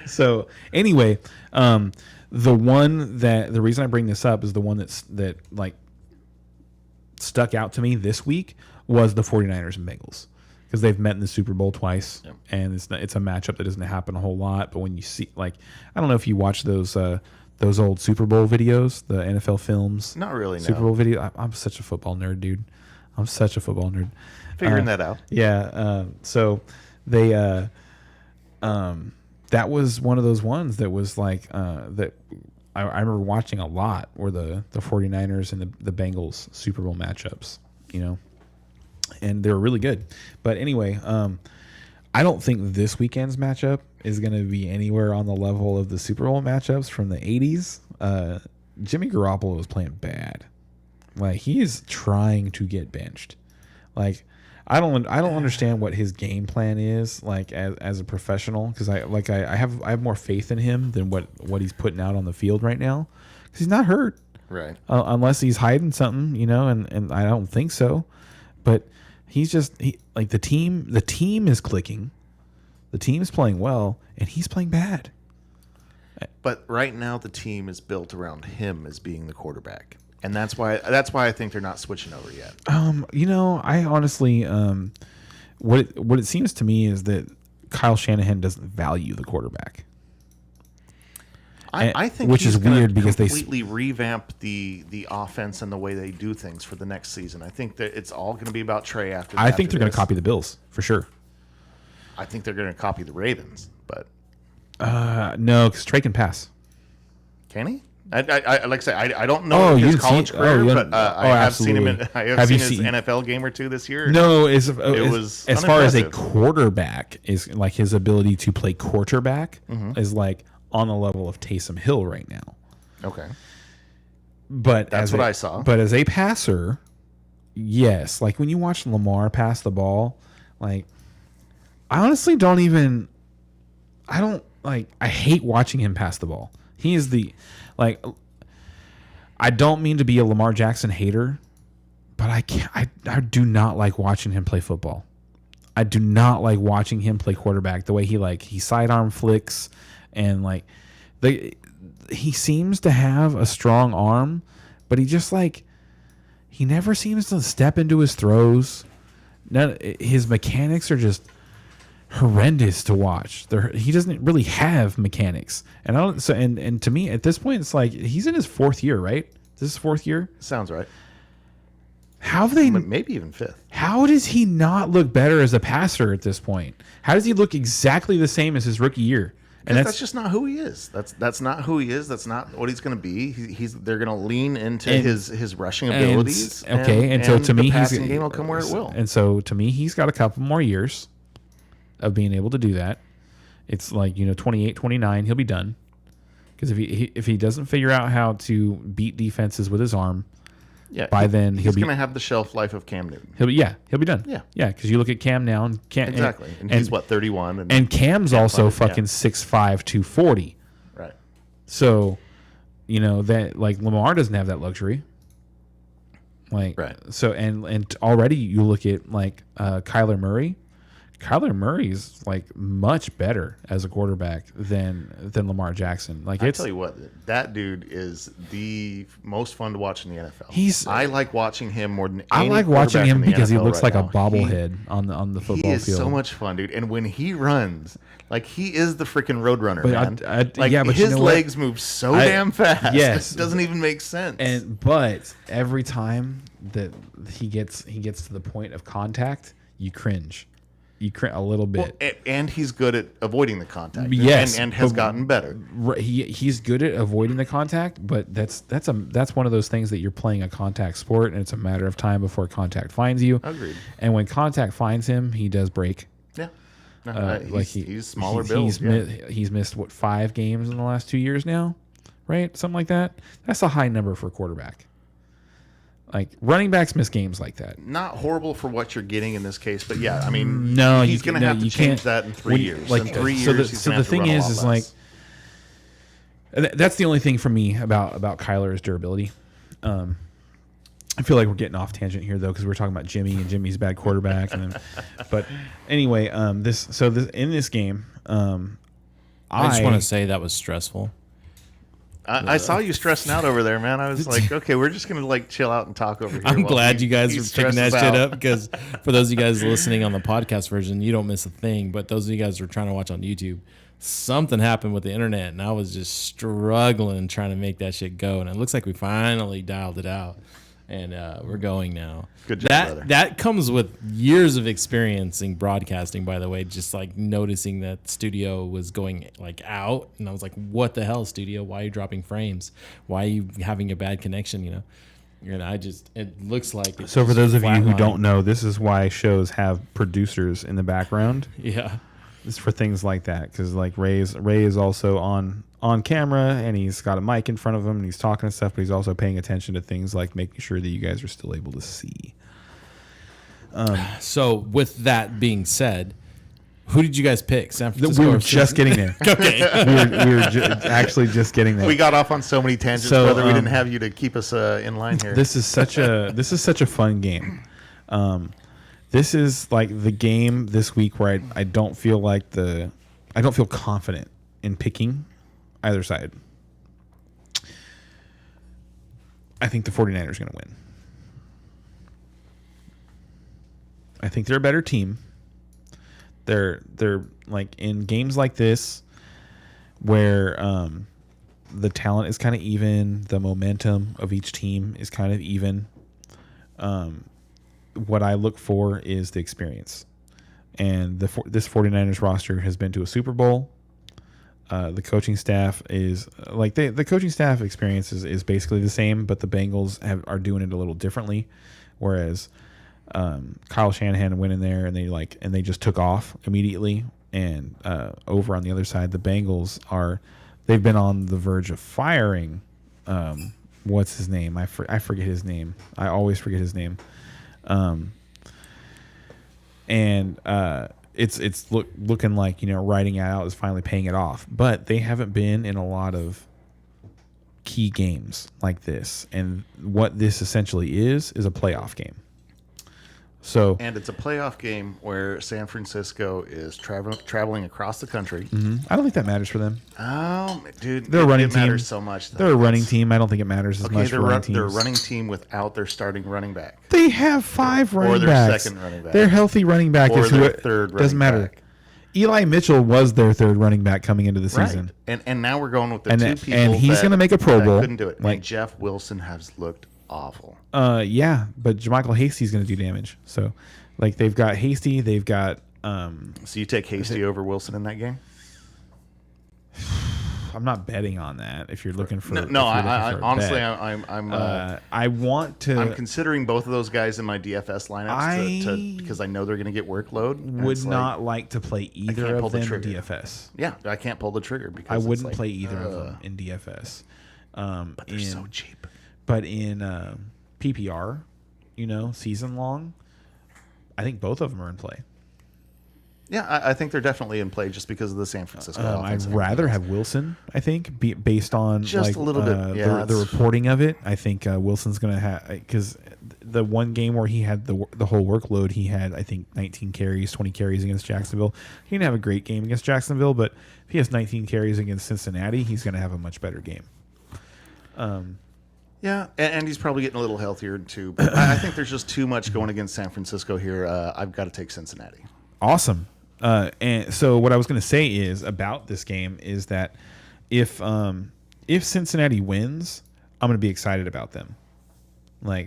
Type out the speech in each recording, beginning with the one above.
So anyway, the reason I bring this up is the one that like stuck out to me this week was the 49ers and Bengals, because they've met in the Super Bowl twice. Yep. And it's a matchup that doesn't happen a whole lot. But when you see, like, I don't know if you watch those old Super Bowl videos, the NFL films. Not really. Super Bowl video. I'm such a football nerd, dude. I'm such a football nerd. Figuring that out. Yeah. So they that was one of those ones that was like that I remember watching a lot, were the 49ers and the Bengals Super Bowl matchups, you know, and they were really good. But anyway, I don't think this weekend's matchup is going to be anywhere on the level of the Super Bowl matchups from the 80s. Jimmy Garoppolo was playing bad. Like, he is trying to get benched. Like, I don't understand what his game plan is, like, as a professional, because I have more faith in him than what he's putting out on the field right now, because he's not hurt, right? Unless he's hiding something, you know, and I don't think so. But he's just like, the team is clicking, the team is playing well, and he's playing bad. But right now the team is built around him as being the quarterback. And that's why I think they're not switching over yet. You know, I honestly, what it seems to me is that Kyle Shanahan doesn't value the quarterback. I think, which is weird, because they completely revamp the offense and the way they do things for the next season. I think that it's all going to be about Trey after. I think they're going to copy the Bills for sure. I think they're going to copy the Ravens, but no, because Trey can pass. Can he? I like I say, I don't know his college career, but I have seen him. I have seen his NFL game or two this year. No, it was as far as a quarterback, is like his ability to play quarterback is like on the level of Taysom Hill right now. Okay, but that's what I saw. But as a passer, yes, like when you watch Lamar pass the ball, like, I honestly I hate watching him pass the ball. He is like, I don't mean to be a Lamar Jackson hater, but I do not like watching him play football. I do not like watching him play quarterback, the way he sidearm flicks, and like he seems to have a strong arm, but he just he never seems to step into his throws. His mechanics are just horrendous to watch. He doesn't really have mechanics, and and to me at this point, it's like he's in his fourth year, right? This is his fourth year. Sounds right. How have they? Maybe even fifth. How does he not look better as a passer at this point? How does he look exactly the same as his rookie year? And that's just not who he is. That's not who he is. That's not what he's going to be. They're going to lean into his rushing abilities. And so to me, the passing game will come where it will. And so to me, he's got a couple more years of being able to do that. It's like, 28, 29, he'll be done. Because if he doesn't figure out how to beat defenses with his arm, by then he's going to have the shelf life of Cam Newton. He'll be done. Yeah, because you look at Cam now, and exactly, and he's 31, and Cam's also fucking 6'5", 240. Right. So, that, like, Lamar doesn't have that luxury. Like, right. So and already you look at like Kyler Murray. Kyler Murray's like much better as a quarterback than Lamar Jackson. Like, I tell you what, that dude is the most fun to watch in the NFL. I like watching him more than any I like watching him because he looks like a bobblehead on the football field. He is so much fun, dude. And when he runs, like, he is the freaking Roadrunner, man. But his legs move so damn fast. Yes, it doesn't even make sense. But every time that he gets to the point of contact, you cringe. You cringe a little bit. Well, and he's good at avoiding the contact. Yes, and has gotten better. He's good at avoiding the contact, but that's one of those things that you're playing a contact sport, and it's a matter of time before contact finds you. Agreed. And when contact finds him, he does break. Yeah. He's smaller build. He's missed 5 games in the last 2 years now, right? Something like that. That's a high number for a quarterback. Like, running backs miss games like that. Not horrible for what you're getting in this case, but yeah, I mean, no, he's going to have to change that in 3 years. Like, in 3 years, so the thing is like, that's the only thing for me about Kyler is durability. I feel like we're getting off tangent here though, because we're talking about Jimmy and Jimmy's bad quarterback. And then, but anyway, in this game, I just want to say that was stressful. I saw you stressing out over there, man. I was like, okay, we're just gonna like chill out and talk over here. I'm glad you guys are picking that shit up, because for those of you guys listening on the podcast version, you don't miss a thing. But those of you guys who are trying to watch on YouTube, something happened with the internet, and I was just struggling trying to make that shit go. And it looks like we finally dialed it out, and we're going now. Good job, brother. That comes with years of experience in broadcasting, by the way. Just like noticing that studio was going like out, and I was like, "What the hell, studio? Why are you dropping frames? Why are you having a bad connection?" You know, and it looks like. So for those of you who don't know, this is why shows have producers in the background. Yeah, it's for things like that, because like Ray is also on camera, and he's got a mic in front of him, and he's talking and stuff, but he's also paying attention to things like making sure that you guys are still able to see. So with that being said, who did you guys pick? San Francisco? We were just getting there. Okay. we were actually just getting there. We got off on so many tangents, brother. We didn't have you to keep us in line here. This is such a fun game. This is like the game this week where I don't feel confident in picking either side. I think the 49ers are going to win. I think they're a better team. They're like in games like this where the talent is kind of even, the momentum of each team is kind of even. What I look for is the experience. And this 49ers roster has been to a Super Bowl. The coaching staff is like the coaching staff experience is basically the same, but the Bengals are doing it a little differently. Whereas Kyle Shanahan went in there and they just took off immediately. And over on the other side, the Bengals they've been on the verge of firing. What's his name? I forget his name. I always forget his name. It's looking like, riding out is finally paying it off, but they haven't been in a lot of key games like this. And what this essentially is a playoff game. And it's a playoff game where San Francisco is traveling across the country. Mm-hmm. I don't think that matters for them. Oh, dude, they're a running team. Matters so much. They're a running team. I don't think it matters as much for running teams. They're a running team without their starting running back. They have 5 running backs. Or their second running back. Their healthy running back or is their third running doesn't matter. Back. Eli Mitchell was their third running back coming into the season. And now we're going with the two people and he's going to make a Pro Bowl. Couldn't do it. And Jeff Wilson has looked awful. Yeah, but JaMychal Hasty's going to do damage. So, they've got Hasty, they've got. So you take Hasty over Wilson in that game? I'm not betting on that. If you're looking for honestly, I want to. I'm considering both of those guys in my DFS lineups because I know they're going to get workload. Would not like to play either of them in DFS. Yeah, I can't pull the trigger because I wouldn't play either of them in DFS. But they're so cheap. But in PPR, season long, I think both of them are in play. Yeah, I think they're definitely in play just because of the San Francisco offense. I'd rather have Wilson, I think, based on just a little bit. Yeah, the reporting of it. I think Wilson's going to have, because the one game where he had the whole workload, he had, I think, 19 carries, 20 carries against Jacksonville. He didn't have a great game against Jacksonville, but if he has 19 carries against Cincinnati, he's going to have a much better game. Yeah, and he's probably getting a little healthier too. But I think there's just too much going against San Francisco here. I've got to take Cincinnati. Awesome. And so what I was going to say is about this game is that if Cincinnati wins, I'm going to be excited about them,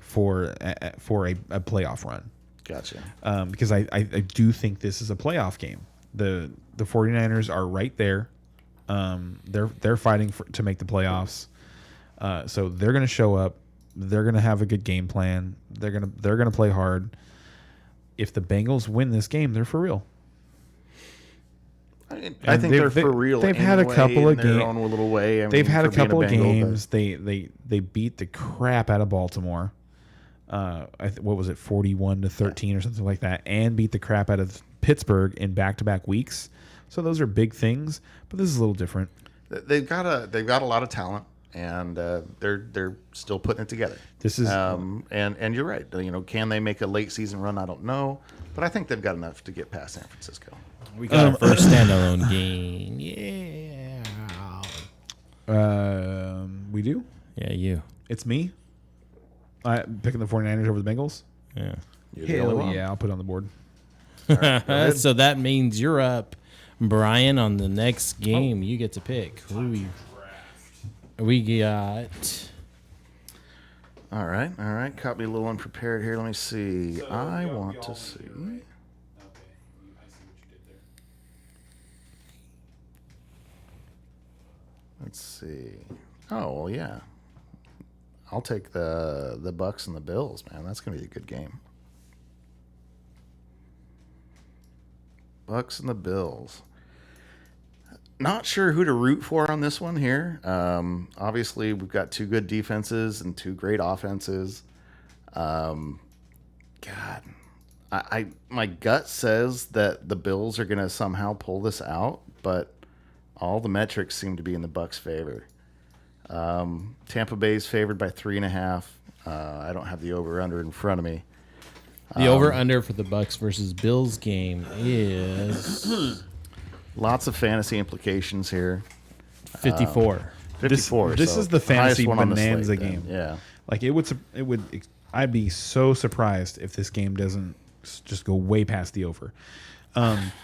for a playoff run. Gotcha. Because I do think this is a playoff game. The 49ers are right there. They're fighting to make the playoffs. So they're going to show up. They're going to have a good game plan. They're going to play hard. If the Bengals win this game, they're for real. I think they're for real. They've had a couple of games. Their own little way. They've had a couple of games. They beat the crap out of Baltimore. What was it, 41-13 or something like that, and beat the crap out of Pittsburgh in back-to-back weeks. So those are big things, but this is a little different. They've got a lot of talent, and they're still putting it together. This is and you're right. Can they make a late season run? I don't know, but I think they've got enough to get past San Francisco. We got our first standalone game. Yeah. We do? Yeah, you. It's me? Picking the 49ers over the Bengals? Yeah. Hell yeah, I'll put it on the board. Right, so that means you're up, Bryan, on the next game. You get to pick. Who we got... All right. Caught me a little unprepared here. Let me see. So I want to see. Right? Okay, I see what you did there. Let's see. Oh, well, yeah. I'll take the Bucks and the Bills, man. That's going to be a good game. Bucks and the Bills. Not sure who to root for on this one here. Obviously, we've got two good defenses and two great offenses. God, my gut says that the Bills are going to somehow pull this out, but all the metrics seem to be in the Bucks' favor. Tampa Bay's favored by 3.5. I don't have the over/under in front of me. The over/under for the Bucks versus Bills game is lots of fantasy implications here. 54. 54. This is the fantasy bonanza game. Yeah. Like it would. I'd be so surprised if this game doesn't just go way past the over.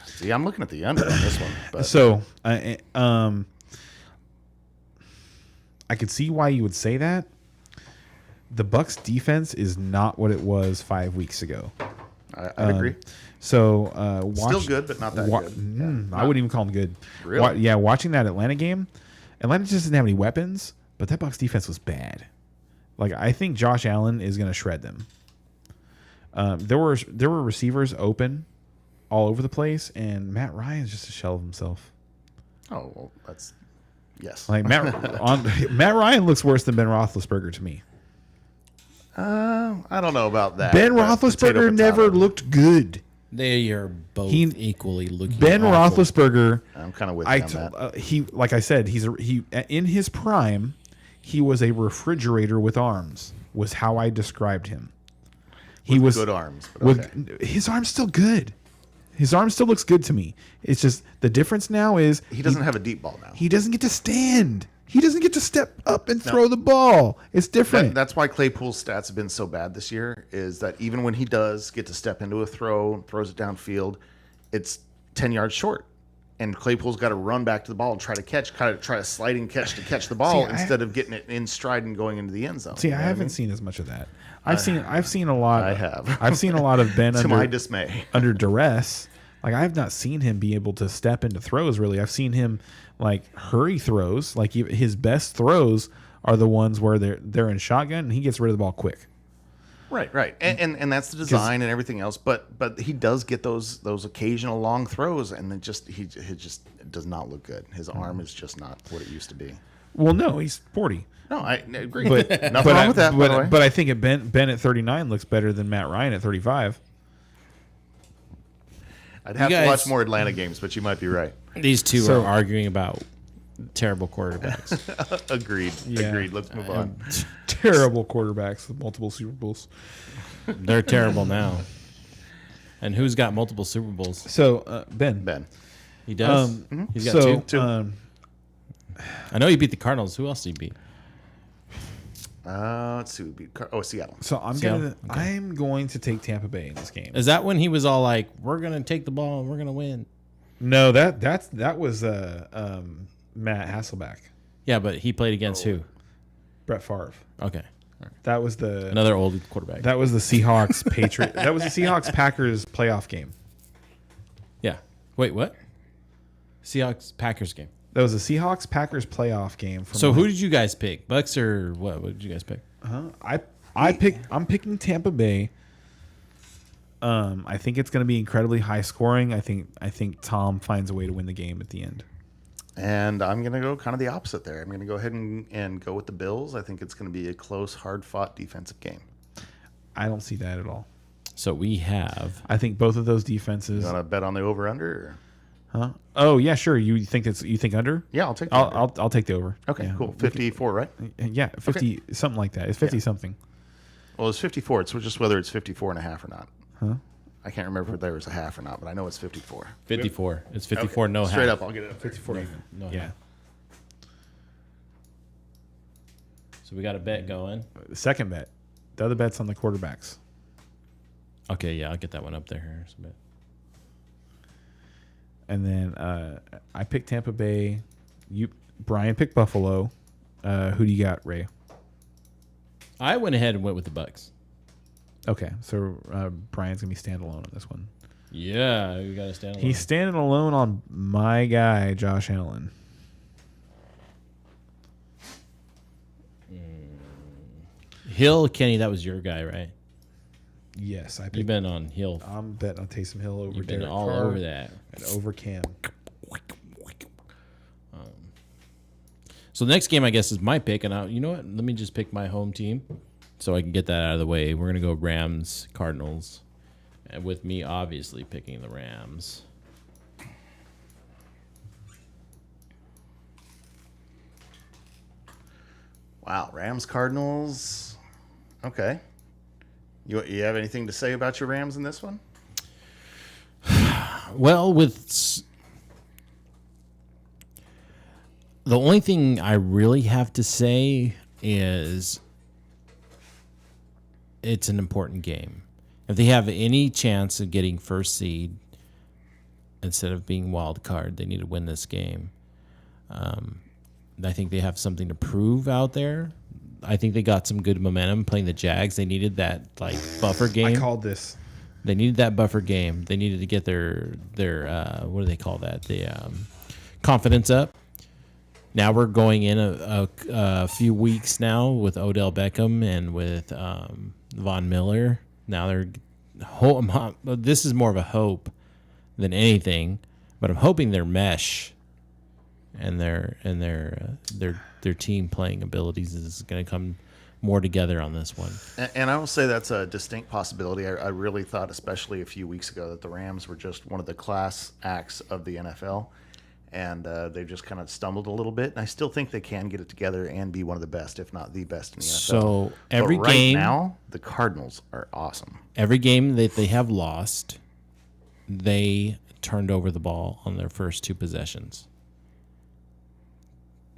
See, I'm looking at the under on this one. But. So, I could see why you would say that. The Bucks defense is not what it was 5 weeks ago. I agree. So still good, but not that good. I wouldn't even call them good. Really? Watching that Atlanta game, Atlanta just didn't have any weapons, but that Bucks defense was bad. Like I think Josh Allen is going to shred them. There were receivers open all over the place, and Matt Ryan's just a shell of himself. Oh well, that's yes. Like Matt Ryan looks worse than Ben Roethlisberger to me. I don't know about that. Ben Roethlisberger never looked good. They are both equally looking. Ben awful. Roethlisberger. I'm kind of with you on that. He, like I said, he in his prime, he was a refrigerator with arms. Was how I described him. He was good arms. But okay. His arm's still good. His arm still looks good to me. It's just the difference now is he doesn't have a deep ball now. He doesn't get to stand. He doesn't get to step up and throw the ball. It's different. That's why Claypool's stats have been so bad this year, is that even when he does get to step into a throw, throws it downfield, it's 10 yards short. And Claypool's got to run back to the ball and try a sliding catch to catch the ball instead of getting it in stride and going into the end zone. See, I haven't seen as much of that. I've seen a lot. I have. I've seen a lot of Ben to my dismay under duress. Like I have not seen him be able to step into throws. Really, I've seen him like hurry throws. Like his best throws are the ones where they're in shotgun and he gets rid of the ball quick. Right, and that's the design and everything else. But he does get those occasional long throws, and it just does not look good. His arm is just not what it used to be. Well, no, he's 40. No, I agree. But nothing wrong with that. By the way. But I think Ben at 39 looks better than Matt Ryan at 35. I'd have to watch more Atlanta games, but you might be right. These two are arguing about terrible quarterbacks. Agreed. Let's move on. Terrible quarterbacks with multiple Super Bowls. They're terrible now. And who's got multiple Super Bowls? So Ben. He does. He's got two. I know he beat the Cardinals. Who else did he beat? Let's see. Seattle. So I'm going to take Tampa Bay in this game. Is that when he was all like, "We're going to take the ball and we're going to win"? No, that was Matt Hasselbeck. Yeah, but he played against who? Brett Favre. Okay. That was another old quarterback. That was the Seahawks Patriot. That was the Seahawks Packers playoff game. Yeah. Wait, what? Seahawks Packers game. That was the Seahawks Packers playoff game. So who did you guys pick? Bucks or what? What did you guys pick? I'm picking Tampa Bay. I think it's going to be incredibly high scoring. I think Tom finds a way to win the game at the end. And I'm going to go kind of the opposite there. I'm going to go ahead and go with the Bills. I think it's going to be a close, hard-fought defensive game. I don't see that at all. So we have... I think both of those defenses... You want to bet on the over-under? Huh? Oh yeah, sure. You think under? Yeah, I'll take. I'll take the over. Okay, yeah. cool. 54, right? Yeah, 50 something like that. It's 50 something. Well, it's 54. It's just whether it's 54 and a half or not. Huh? I can't remember if there was a half or not, but I know it's 54. 54. It's 54. Okay. No half. Straight up, I'll get it. 54 even. No yeah. Half. So we got a bet going. The second bet. The other bet's on the quarterbacks. Okay, yeah, I'll get that one up there. And then I picked Tampa Bay. Bryan picked Buffalo. Who do you got, Ray? I went ahead and went with the Bucks. Okay, so Brian's gonna be standalone on this one. Yeah, we got to stand alone. He's standing alone on my guy, Josh Allen. Hill, Kenny, that was your guy, right? Yes, You've been on Hill. I'm betting on Taysom Hill over You've been Derek all Carr over that. and over Cam. So the next game, I guess, is my pick. And you know what? Let me just pick my home team so I can get that out of the way. We're going to go Rams, Cardinals. And with me, obviously, picking the Rams. Wow, Rams, Cardinals. Okay. You have anything to say about your Rams in this one? Well, the only thing I really have to say is it's an important game. If they have any chance of getting first seed instead of being wild card, they need to win this game. I think they have something to prove out there. I think they got some good momentum playing the Jags. They needed that buffer game. I called this. They needed that buffer game. They needed to get their what do they call that? The confidence up. Now we're going in a few weeks now with Odell Beckham and with Von Miller. Now this is more of a hope than anything, but I'm hoping their mesh and their team playing abilities is going to come more together on this one. And I will say that's a distinct possibility. I really thought, especially a few weeks ago, that the Rams were just one of the class acts of the NFL. And they've just kind of stumbled a little bit. And I still think they can get it together and be one of the best, if not the best in the NFL. So every but right game now, the Cardinals are awesome. Every game that they have lost, they turned over the ball on their first two possessions.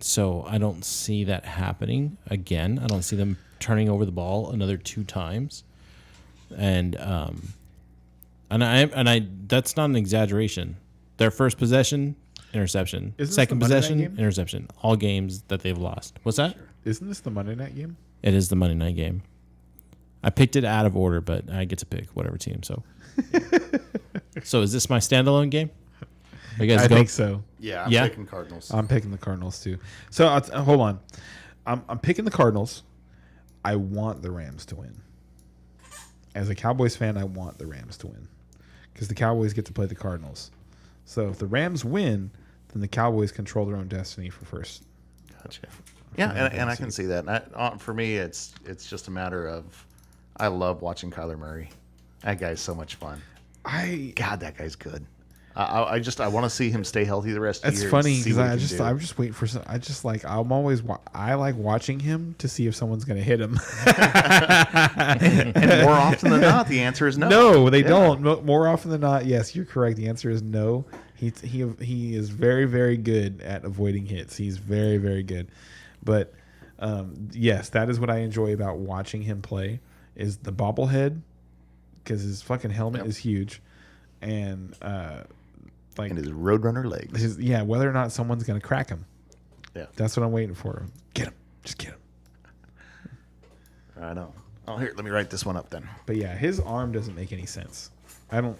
So I don't see that happening again. I don't see them turning over the ball another 2 times. And I that's not an exaggeration. Their first possession, interception. Second possession, interception. All games that they've lost. What's that? Isn't this the Monday night game? It is the Monday night game. I picked it out of order, but I get to pick whatever team. So, so is this my standalone game? I think so. Yeah, I'm picking Cardinals. I'm picking the Cardinals too. So hold on, I'm picking the Cardinals. I want the Rams to win. As a Cowboys fan, I want the Rams to win because the Cowboys get to play the Cardinals. So if the Rams win, then the Cowboys control their own destiny for first. Gotcha. Yeah, and I can see that. For me, it's just a matter of I love watching Kyler Murray. That guy's so much fun. God, that guy's good. I want to see him stay healthy the rest of the year. It's funny because I'm just waiting for some. I like watching him to see if someone's going to hit him. and more often than not, the answer is no. No, they don't. More often than not, yes, you're correct. The answer is no. He is very, very good at avoiding hits. He's very, very good. But yes, that is what I enjoy about watching him play is the bobblehead because his fucking helmet is huge, and and his Roadrunner legs. Whether or not someone's going to crack him. Yeah. That's what I'm waiting for. Get him. Just get him. I know. Oh, here, let me write this one up then. But yeah, his arm doesn't make any sense. It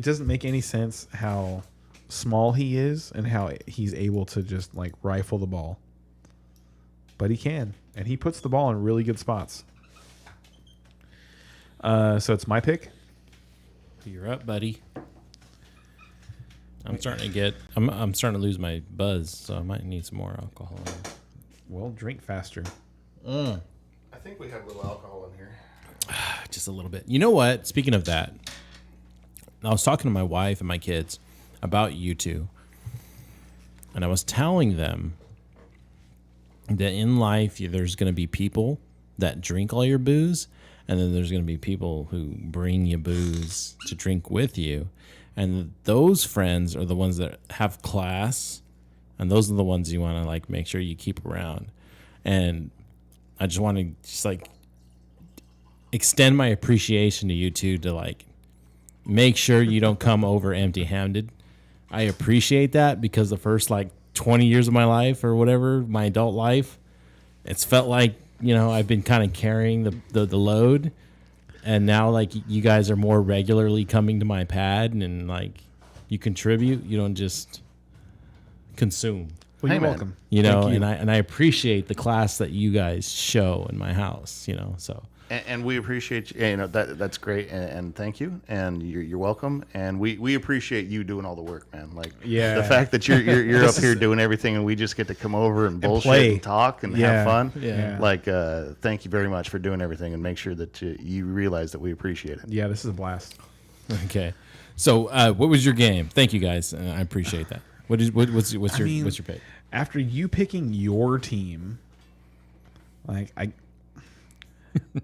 doesn't make any sense how small he is and how he's able to just rifle the ball. But he can. And he puts the ball in really good spots. So it's my pick. You're up, buddy. I'm starting to lose my buzz, so I might need some more alcohol. Well, drink faster. I think we have a little alcohol in here. Just a little bit. You know what? Speaking of that, I was talking to my wife and my kids about you two. And I was telling them that in life, there's going to be people that drink all your booze, and then there's going to be people who bring you booze to drink with you. And those friends are the ones that have class, and those are the ones you want to like make sure you keep around. And I just want to just like extend my appreciation to you two to like make sure you don't come over empty-handed. I appreciate that because the first like 20 years of my life or whatever, my adult life, it's felt like, you know, I've been kind of carrying the load. And now, like, you guys are more regularly coming to my pad and, like, you contribute. You don't just consume. Well, you're welcome. You know, and I appreciate the class that you guys show in my house, you know, so. And we appreciate you. You know, that's great, and thank you, and you're welcome. And we appreciate you doing all the work, man. Like, yeah, the fact that you're up here doing everything, and we just get to come over and bullshit and talk and have fun. Yeah. Like, thank you very much for doing everything, and make sure that you realize that we appreciate it. Yeah, this is a blast. Okay, so what was your game? Thank you guys. I appreciate that. What's your pick? After you picking your team, like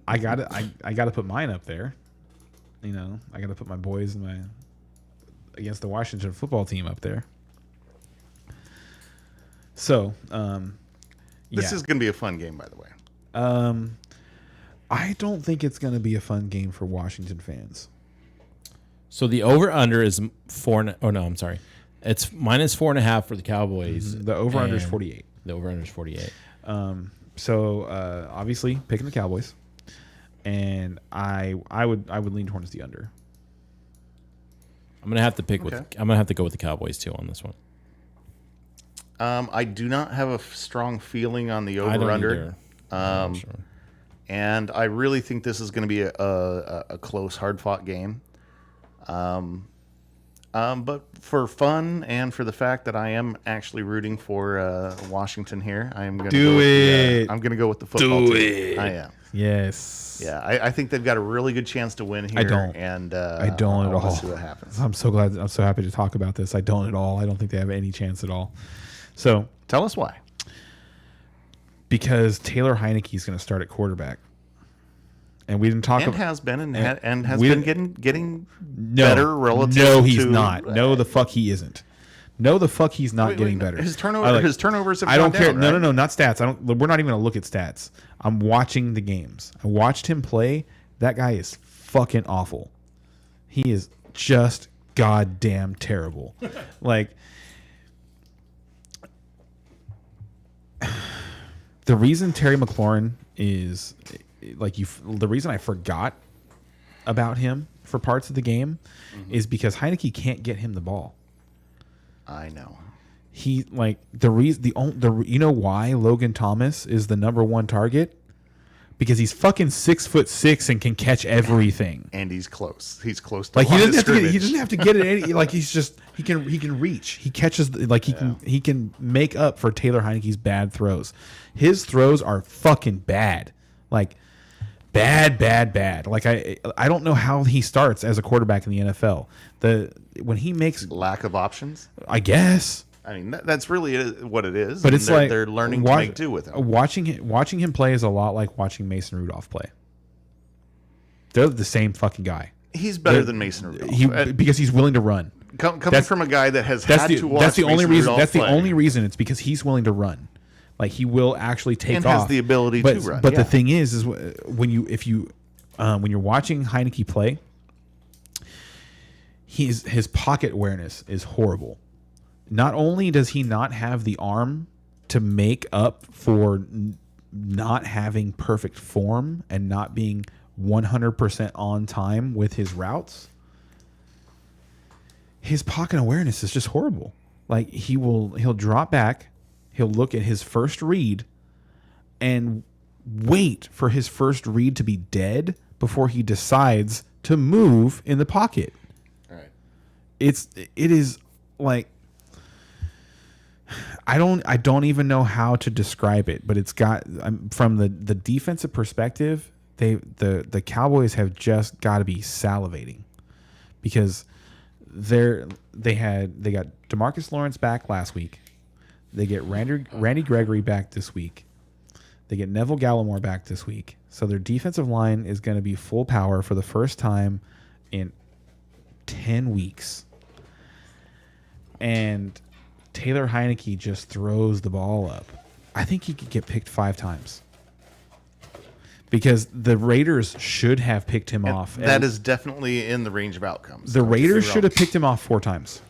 I gotta put mine up there. You know, I gotta put my boys and against the Washington football team up there. So, this is gonna be a fun game, by the way. I don't think it's gonna be a fun game for Washington fans. So the over under is 4. Oh no, I'm sorry. It's -4.5 for the Cowboys. The over under is 48. The over under is 48. So obviously picking the Cowboys, and I would lean towards the under. I'm gonna have to I'm gonna have to go with the Cowboys too on this one. I do not have a strong feeling on the I don't over under. Sure. And I really think this is going to be a close, hard fought game. But for fun and for the fact that I am actually rooting for Washington here, I am going to I'm going to go with the football team. I am. Yes. Yeah, I think they've got a really good chance to win here. I don't. And I don't at all. See what happens. I'm so glad. I'm so happy to talk about this. I don't at all. I don't think they have any chance at all. So tell us why. Because Taylor Heineke is going to start at quarterback. And we didn't talk about has been and has been getting better relative. No, he's not. No, the fuck he isn't. No, the fuck he's not getting better. His turnovers have I don't gone care. down, No, right? no, not stats. We're not even gonna look at stats. I'm watching the games. I watched him play. That guy is fucking awful. He is just goddamn terrible. Like the reason Terry McLaurin is the reason I forgot about him for parts of the game is because Heineke can't get him the ball. I know. He you know why Logan Thomas is the #1 target? Because he's fucking 6'6" and can catch everything. And he's close. He's close to he doesn't have to get it any, like he can reach. He catches he can make up for Taylor Heineke's bad throws. His throws are fucking bad. Like bad. Like I don't know how he starts as a quarterback in the NFL. When he makes lack of options, I guess. I mean that's really what it is. But it's they're learning to make do with him. Watching him play is a lot like watching Mason Rudolph play. They're the same fucking guy. He's better than Mason Rudolph because he's willing to run. Coming from a guy that has had to watch. That's the only reason. Rudolph That's the play. only reason. It's because he's willing to run. Like he will actually take and off. has the ability to run. But the thing is when you're watching Heineke play, his pocket awareness is horrible. Not only does he not have the arm to make up for not having perfect form and not being 100% on time with his routes, his pocket awareness is just horrible. Like he'll drop back. He'll look at his first read and wait for his first read to be dead before he decides to move in the pocket. All right. It is like I don't even know how to describe it, but it's got from the defensive perspective, the Cowboys have just got to be salivating because they got DeMarcus Lawrence back last week. They get Randy Gregory back this week. They get Neville Gallimore back this week. So their defensive line is going to be full power for the first time in 10 weeks. And Taylor Heineke just throws the ball up. I think he could get picked 5 times. Because the Raiders should have picked him off. That is definitely in the range of outcomes. The Raiders should have picked him off 4 times.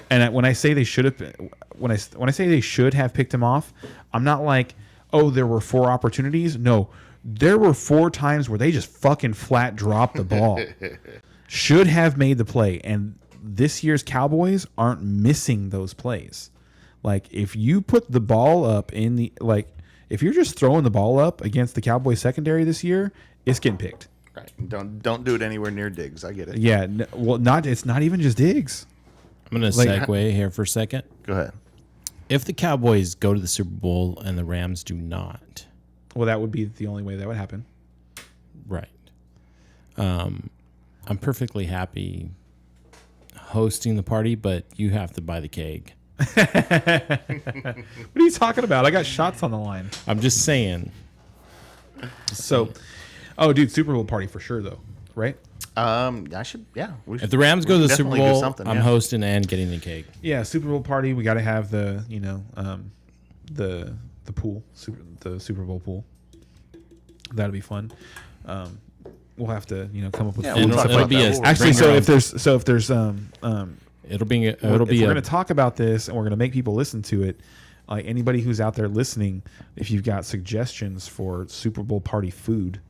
And when I say they should have, when I say they should have picked him off, I'm not like, oh, there were 4 opportunities. No, there were 4 times where they just fucking flat dropped the ball. Should have made the play. And this year's Cowboys aren't missing those plays. Like, if you put the ball up in the, like, if you're just throwing the ball up against the Cowboys secondary this year, it's getting picked. Right. Don't do it anywhere near Diggs. I get it. Yeah. It's not even just Diggs. I'm going to segue here for a second. Go ahead. If the Cowboys go to the Super Bowl and the Rams do not. Well, that would be the only way that would happen. Right. I'm perfectly happy hosting the party, but you have to buy the keg. What are you talking about? I got shots on the line. I'm just saying. So, oh, dude, Super Bowl party for sure, though, right? I should. Yeah. If the Rams go to the Super Bowl, I'm yeah. hosting and getting the cake. Yeah, Super Bowl party. We got to have the the pool, the Super Bowl pool. That'll be fun. We'll have to come up with. Yeah, food we'll and talk stuff about like that. Actually, if there's It'll be. if we're going to talk about this and we're going to make people listen to it. Like anybody who's out there listening, if you've got suggestions for Super Bowl party food,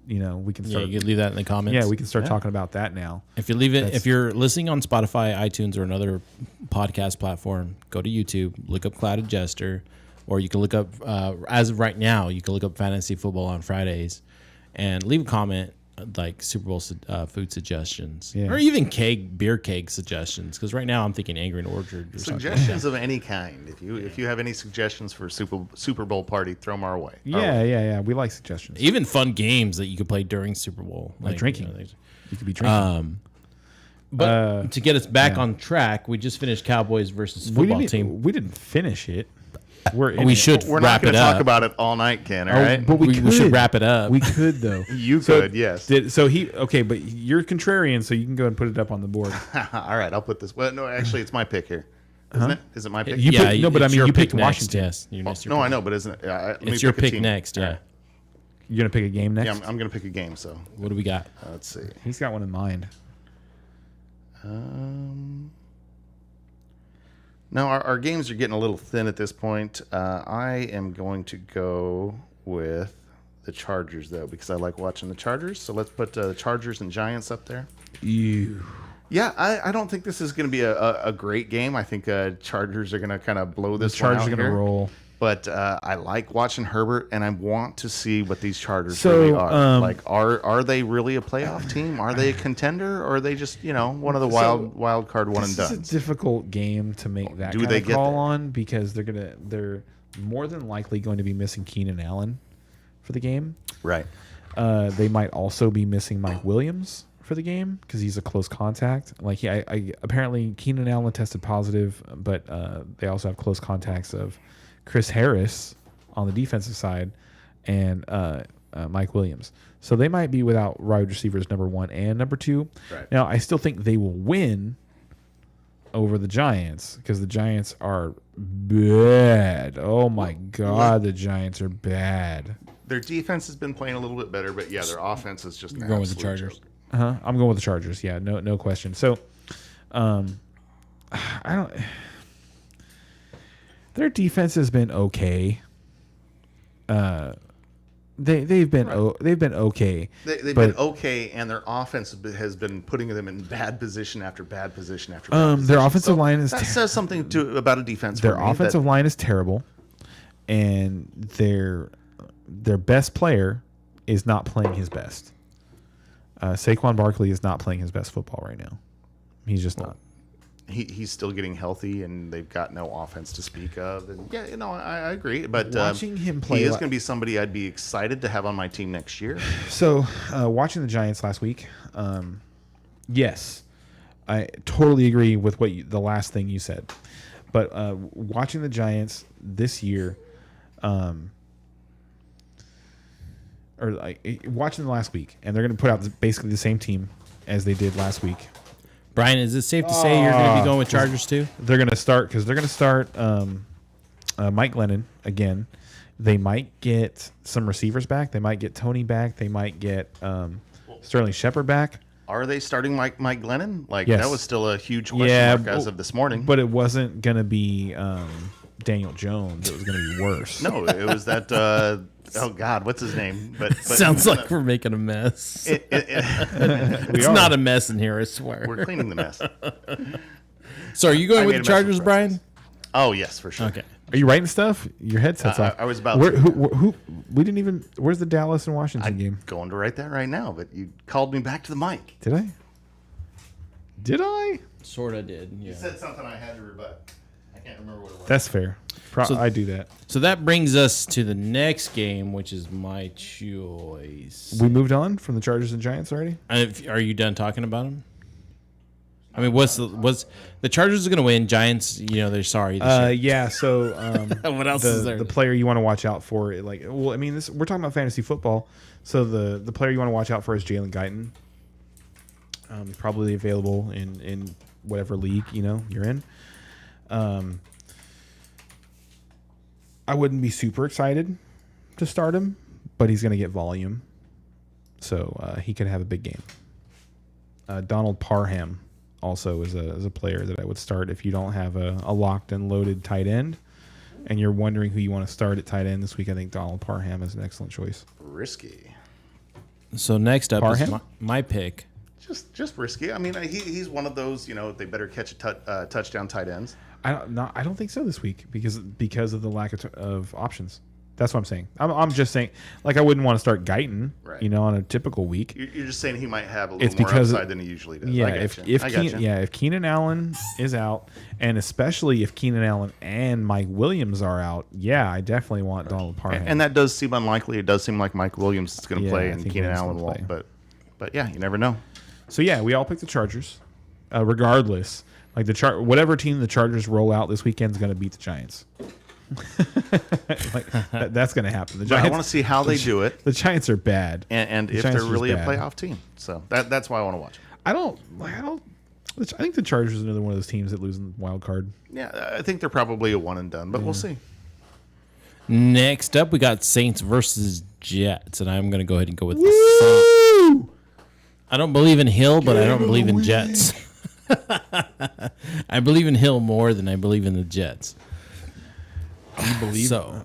we can start. Yeah, you can leave that in the comments. Yeah, we can start talking about that now. If you leave it, if you're listening on Spotify, iTunes, or another podcast platform, go to YouTube, look up Clouded Jester, or you can look up. As of right now, you can look up Fantasy Football on Fridays, and leave a comment like Super Bowl food suggestions, or even beer keg suggestions. Because right now I'm thinking Angry and Orchard. Or suggestions of any kind. If you have any suggestions for Super Bowl party, throw them our way. Yeah. We like suggestions. Even fun games that you could play during Super Bowl, like drinking. You could be drinking. But to get us back on track, we just finished Cowboys versus football team. We didn't finish it. We're not going to talk about it all night, Ken. All right, but we should wrap it up. We could though. You could, yes. But you're contrarian, so you can go and put it up on the board. All right, I'll put this. Well, no, actually, it's my pick here, isn't it? Is it my pick? You picked Washington. Yes, you missed your pick. I know, but isn't it? It's your pick next. Yeah. Right. You're gonna pick a game next. Yeah, I'm gonna pick a game. So what do we got? Let's see. He's got one in mind. No, our games are getting a little thin at this point. I am going to go with the Chargers, though, because I like watching the Chargers. So let's put the Chargers and Giants up there. Yeah, I don't think this is going to be a great game. I think Chargers are going to kind of blow this one out. Chargers are going to roll. But I like watching Herbert, and I want to see what these Chargers really are. Are they really a playoff team? Are they a contender, or are they just one of the wild card one and done? It's a difficult game to make that kind of call on because they're more than likely going to be missing Keenan Allen for the game. Right. They might also be missing Mike Williams for the game because he's a close contact. Apparently Keenan Allen tested positive, but they also have close contacts of Chris Harris on the defensive side and Mike Williams. So they might be without wide receivers number 1 and number 2. Right. Now, I still think they will win over the Giants because the Giants are bad. Oh, my God, the Giants are bad. Their defense has been playing a little bit better, but, yeah, their offense is just You're going with the Chargers. I'm going with the Chargers. Yeah, no question. So, I don't... Their defense has been okay. They've been okay. They've been okay, and their offense has been putting them in bad position after bad position after bad position. Their offensive line is that says something about a defense. Their offensive line is terrible, and their best player is not playing his best. Saquon Barkley is not playing his best football right now. He's just not. He's still getting healthy, and they've got no offense to speak of. And yeah, I agree. But watching him play, he is going to be somebody I'd be excited to have on my team next year. So, watching the Giants last week, yes, I totally agree with the last thing you said. But watching the Giants this year, watching the last week, and they're going to put out basically the same team as they did last week. Brian, is it safe to say you're going to be going with Chargers too? They're going to start Mike Glennon again. They might get some receivers back. They might get Tony back. They might get Sterling Shepard back. Are they starting Mike Glennon? Yes. That was still a huge question mark as of this morning. But it wasn't going to be Daniel Jones. It was going to be worse. No, it was that. Oh God, what's his name? But Sounds like we're making a mess. It's not a mess in here, I swear. We're cleaning the mess. So, are you going with the Chargers, Brian? Oh yes, for sure. Okay. Are you writing stuff? Your headset's off. I was about. Who? We didn't even. Where's the Dallas and Washington game? Going to write that right now, but you called me back to the mic. Did I? Did I? Sort of did. Yeah. You said something I had to rebut. I can't remember what it was. That's fair. I do that. So that brings us to the next game, which is my choice. We moved on from the Chargers and Giants already. Are you done talking about them? I mean, was the Chargers are going to win? Giants, they're sorry. Yeah. So, what else is there? The player you want to watch out for, we're talking about fantasy football. So the player you want to watch out for is Jalen Guyton. Probably available in whatever league you're in. I wouldn't be super excited to start him, but he's going to get volume, so he could have a big game. Donald Parham also is a player that I would start if you don't have a locked and loaded tight end, and you're wondering who you want to start at tight end this week. I think Donald Parham is an excellent choice. Risky. So next up is my pick. Just risky. I mean, he's one of those. They better catch a touchdown tight ends. I don't think so this week because of the lack of options. That's what I'm saying. I'm just saying, I wouldn't want to start Guyton, right. On a typical week. You're just saying he might have a little more upside than he usually does. Yeah, if Keenan Allen is out, and especially if Keenan Allen and Mike Williams are out, I definitely want Donald Parham. And that does seem unlikely. It does seem like Mike Williams is going to play and Keenan Allen won't. But yeah, you never know. So we all picked the Chargers, regardless. Whatever team the Chargers roll out this weekend is going to beat the Giants. That's going to happen. The Giants, I want to see how they do it. The Giants are bad, and if they're really a playoff team. So that's why I want to watch it. I think the Chargers are another one of those teams that lose in the wild card. Yeah, I think they're probably a one and done, but we'll see. Next up, we got Saints versus Jets, and I'm going to go ahead and go with the Saints. I don't believe in Hill, but I don't believe in Jets. I believe in Hill more than I believe in the Jets. You believe so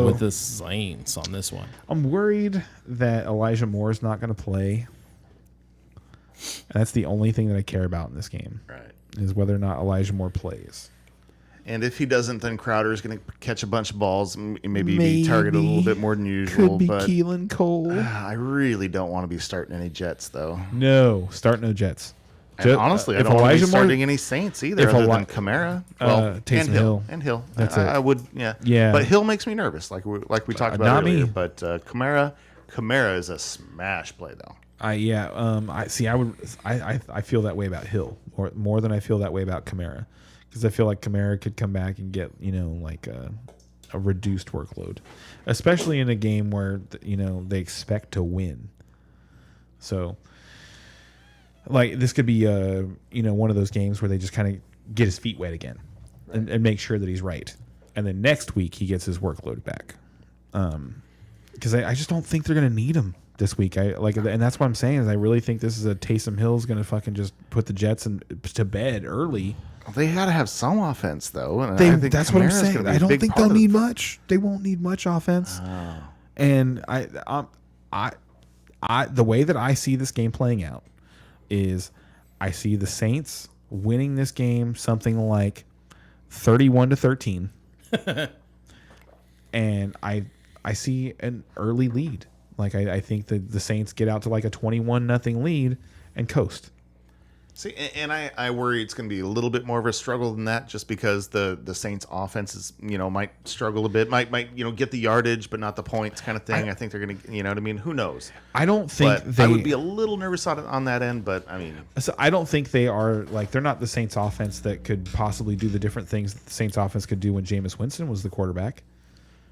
with the Saints on this one. I'm worried that Elijah Moore is not going to play. And that's the only thing that I care about in this game. Right. Is whether or not Elijah Moore plays. And if he doesn't, then Crowder is going to catch a bunch of balls and maybe be targeted a little bit more than usual. Could be Keelan Cole. I really don't want to be starting any Jets, though. No, start no Jets. Honestly, I don't want to be starting any Saints either, other than Kamara. Taysom Hill. And Hill. That's it. I would, yeah. But Hill makes me nervous, like we talked about earlier. Me. But Kamara is a smash play, though. I feel that way about Hill more than I feel that way about Kamara, because I feel like Kamara could come back and get a reduced workload, especially in a game where they expect to win. So. This could be one of those games where they just kind of get his feet wet again, right. and make sure that he's right, and then next week he gets his workload back. Because I just don't think they're going to need him this week. And that's what I'm saying is I really think this is a Taysom Hill's going to fucking just put the Jets to bed early. They got to have some offense though. And that's what I'm saying. I don't think they'll need much. They won't need much offense. Oh. And I the way that I see this game playing out is I see the Saints winning this game something like 31-13. And I see an early lead. I think that the Saints get out to a 21-0 lead and coast. See, and I worry it's going to be a little bit more of a struggle than that, just because the Saints offense is, might struggle a bit, might get the yardage but not the points kind of thing. I think they're going to, what I mean? Who knows? I don't think I would be a little nervous on that end, but I mean, so I don't think they are they're not the Saints offense that could possibly do the different things that the Saints offense could do when Jameis Winston was the quarterback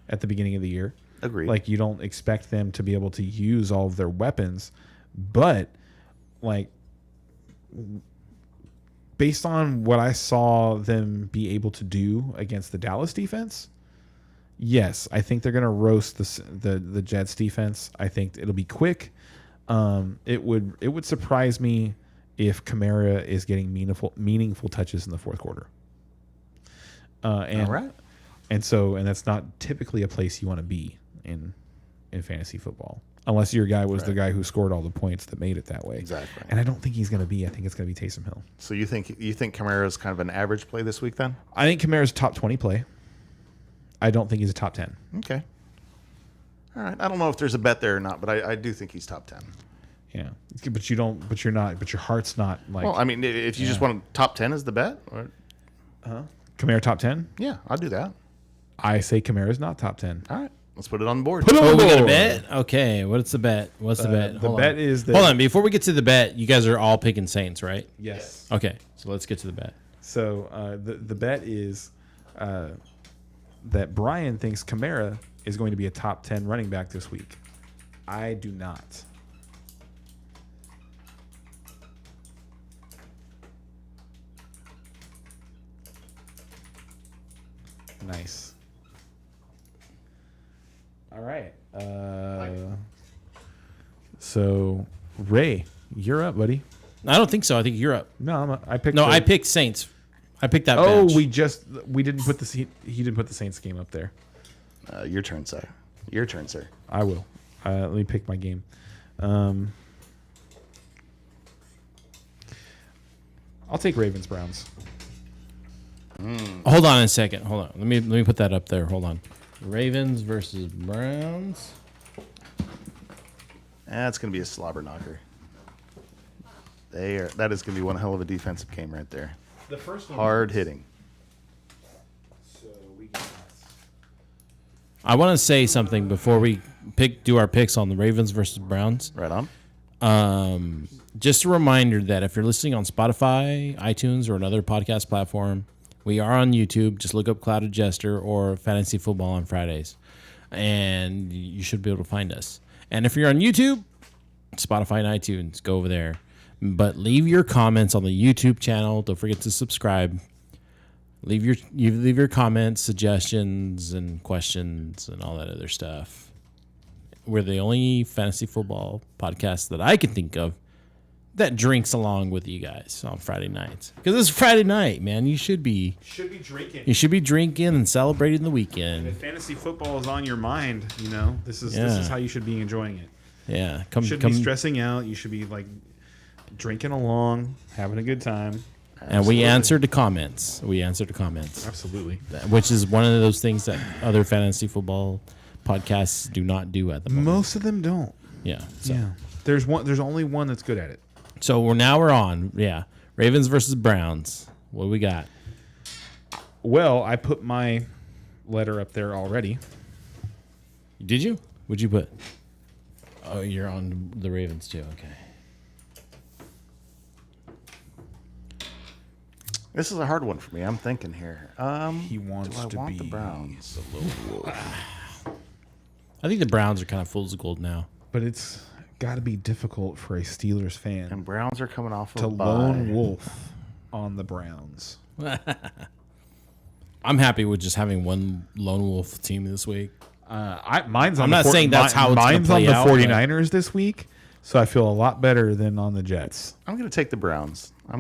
at the beginning of the year. Agreed. You don't expect them to be able to use all of their weapons, but based on what I saw them be able to do against the Dallas defense, yes, I think they're going to roast the Jets defense. I think it'll be quick. It would surprise me if Kamara is getting meaningful touches in the fourth quarter. All right. And that's not typically a place you want to be in fantasy football. Unless your guy was the guy who scored all the points that made it that way. Exactly. And I don't think he's going to be. I think it's going to be Taysom Hill. So you think Kamara is kind of an average play this week then? I think Kamara's a top 20 play. I don't think he's a top 10. Okay. All right. I don't know if there's a bet there or not, but I do think he's top 10. Yeah. But you're not, but your heart's not Well, I mean, if you just want top 10 as the bet. Kamara top 10? Yeah, I'll do that. I say Kamara's not top 10. All right. Let's put it on the board. We got a bet? Okay, what's the bet? What's the bet? The bet is that... Hold on, before we get to the bet, you guys are all picking Saints, right? Yes. Okay, so let's get to the bet. So the bet is that Bryan thinks Kamara is going to be a top 10 running back this week. I do not. Nice. All right. So, Ray, you're up, buddy. I don't think so. I think you're up. No, I picked. I picked Saints. I picked that. Oh, bench. we didn't put the he didn't put the Saints game up there. Your turn, sir. Your turn, sir. I will. Let me pick my game. I'll take Ravens Browns. Hold on a second. Hold on. Let me put that up there. Hold on. Ravens versus Browns. That's going to be a slobber knocker. That is going to be one hell of a defensive game right there. The first one hard hitting. So we got. I want to say something before we do our picks on the Ravens versus Browns. Right on. Just a reminder that if you're listening on Spotify, iTunes, or another podcast platform, we are on YouTube. Just look up Clouded Jester or Fantasy Football on Fridays, and you should be able to find us. And if you're on YouTube, Spotify and iTunes, go over there. But leave your comments on the YouTube channel. Don't forget to subscribe. Leave your comments, suggestions, and questions, and all that other stuff. We're the only fantasy football podcast that I can think of that drinks along with you guys on Friday nights. Because it's Friday night, man. You should be drinking. You should be drinking and celebrating the weekend. If fantasy football is on your mind, this is how you should be enjoying it. Yeah, you should be stressing out. You should be drinking along, having a good time. And we answered the comments. Absolutely. Which is one of those things that other fantasy football podcasts do not do at the moment. Most of them don't. Yeah. Yeah. There's only one that's good at it. So we're on. Yeah. Ravens versus Browns. What do we got? Well, I put my letter up there already. Did you? What'd you put? Oh, you're on the Ravens too. Okay. This is a hard one for me. I'm thinking here. He wants to be the Browns. I think the Browns are kind of fools of gold now. But it's got to be difficult for a Steelers fan And Browns are coming off of to a bye. lone wolf on the Browns. I'm happy with just having one lone wolf team this week. Mine's on I'm not saying that's how it's mine's gonna on play the out, 49ers this week, so I feel a lot better than on the Jets. I'm going to take the Browns. Is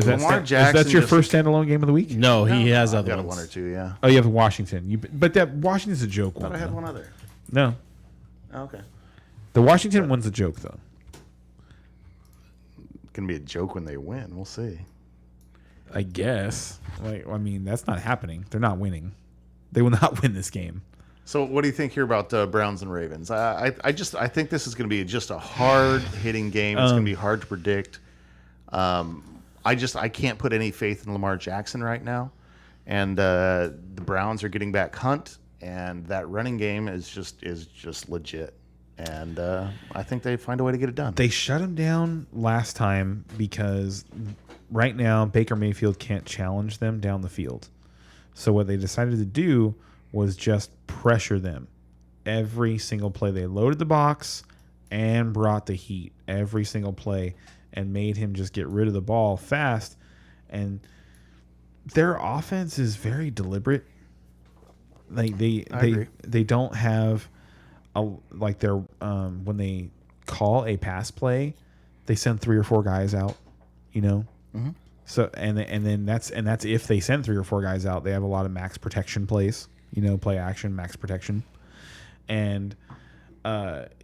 Lamar Jackson is that your first standalone game of the week? No, he has I've other got ones. one or two, yeah. Oh, you have Washington. But that Washington's a joke one. I had though. one other. No, Oh, okay. the Washington one's a joke though. Going to be a joke when they win. We'll see. I guess. That's not happening. They're not winning. They will not win this game. So what do you think here about Browns and Ravens? I think this is going to be just a hard hitting game. It's going to be hard to predict. I can't put any faith in Lamar Jackson right now, and the Browns are getting back Hunt, and that running game is just legit. And I think they find a way to get it done. They shut him down last time because right now Baker Mayfield can't challenge them down the field. So what they decided to do was just pressure them every single play. They loaded the box and brought the heat every single play and made him just get rid of the ball fast. And their offense is very deliberate. Like they don't have when they call a pass play, they send 3 or 4 guys out, Mm-hmm. So and then that's if they send 3 or 4 guys out, they have a lot of max protection plays, play action, max protection, and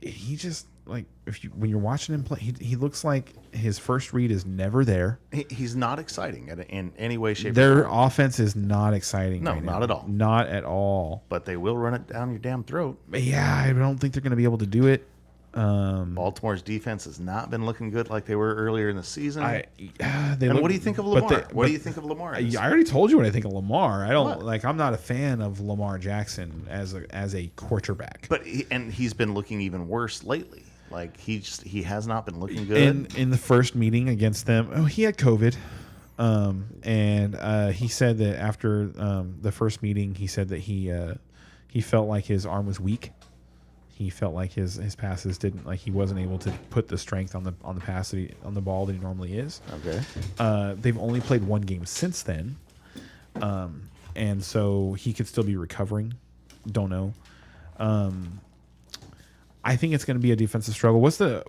he just when you're watching him play, he looks like his first read is never there. He's not exciting in any way, shape, Their or form. offense is not exciting. No, right not now. at all. Not at all. But they will run it down your damn throat. Yeah, I don't think they're going to be able to do it. Baltimore's defense has not been looking good like they were earlier in the season. What do you think of Lamar? What do you think of Lamar? I already told you what I think of Lamar. I don't I'm not a fan of Lamar Jackson as a quarterback. But he's been looking even worse lately. Like he has not been looking good. In the first meeting against them, he had COVID, and he said that after the first meeting, he said that he felt like his arm was weak. He felt like his passes he wasn't able to put the strength on the pass on the ball that he normally is. Okay. They've only played 1 game since then, and so he could still be recovering. Don't know. I think it's going to be a defensive struggle. What's the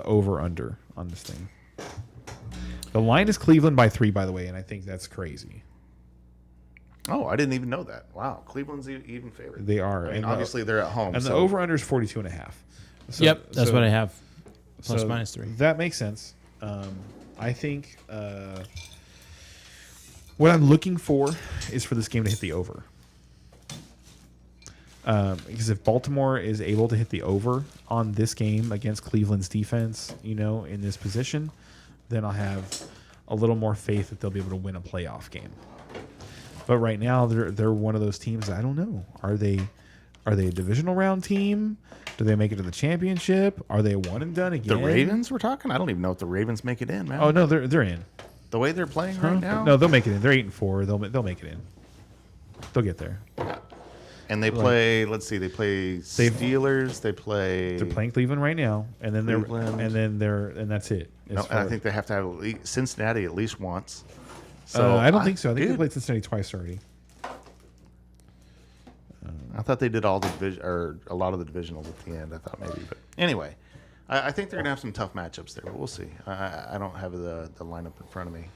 over under on this thing? The line is Cleveland by 3, by the way, and I think that's crazy. Oh, I didn't even know that. Wow, Cleveland's even favored. They are, and obviously they're at home. And the over under is 42.5. So, yep, that's what I have. Plus minus 3. That makes sense. I think what I'm looking for is for this game to hit the over. Because if Baltimore is able to hit the over on this game against Cleveland's defense, in this position, then I'll have a little more faith that they'll be able to win a playoff game. But right now, they're one of those teams that I don't know. Are they a divisional round team? Do they make it to the championship? Are they a one and done again? The Ravens we're talking? I don't even know if the Ravens make it in, man. Oh no, they're in. The way they're playing right now? No, they'll make it in. They're 8-4. They'll make it in. They'll get there. And they play. Let's see. They play Steelers. They're playing Cleveland right now, and then that's it. And I think they have to have Cincinnati at least once. So I don't think so. I think they played Cincinnati twice already. I thought they did all the division or a lot of the divisionals at the end. I thought maybe, but anyway, I think they're gonna have some tough matchups there. But we'll see. I don't have the lineup in front of me.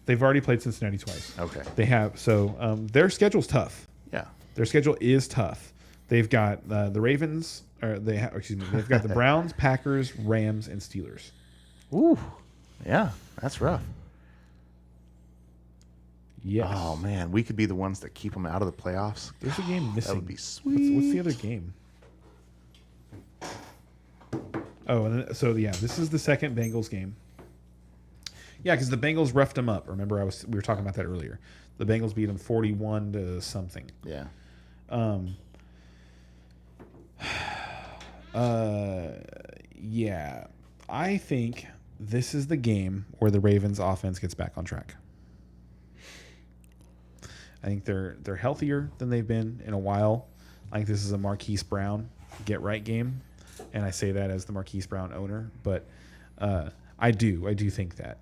They've already played Cincinnati twice. Okay. They have. So their schedule's tough. Yeah. Their schedule is tough. They've got the Ravens, they've got the Browns, Packers, Rams, and Steelers. Ooh, yeah, that's rough. Yes. Oh man, we could be the ones that keep them out of the playoffs. There's a game missing. That would be sweet. What's the other game? Oh, and then, so yeah, this is the second Bengals game. Yeah, because the Bengals roughed them up. Remember, we were talking about that earlier. The Bengals beat them 41 to something. Yeah. Yeah, I think this is the game where the Ravens offense gets back on track. I think they're healthier than they've been in a while. I think this is a Marquise Brown get right game, and I say that as the Marquise Brown owner, but I do think that.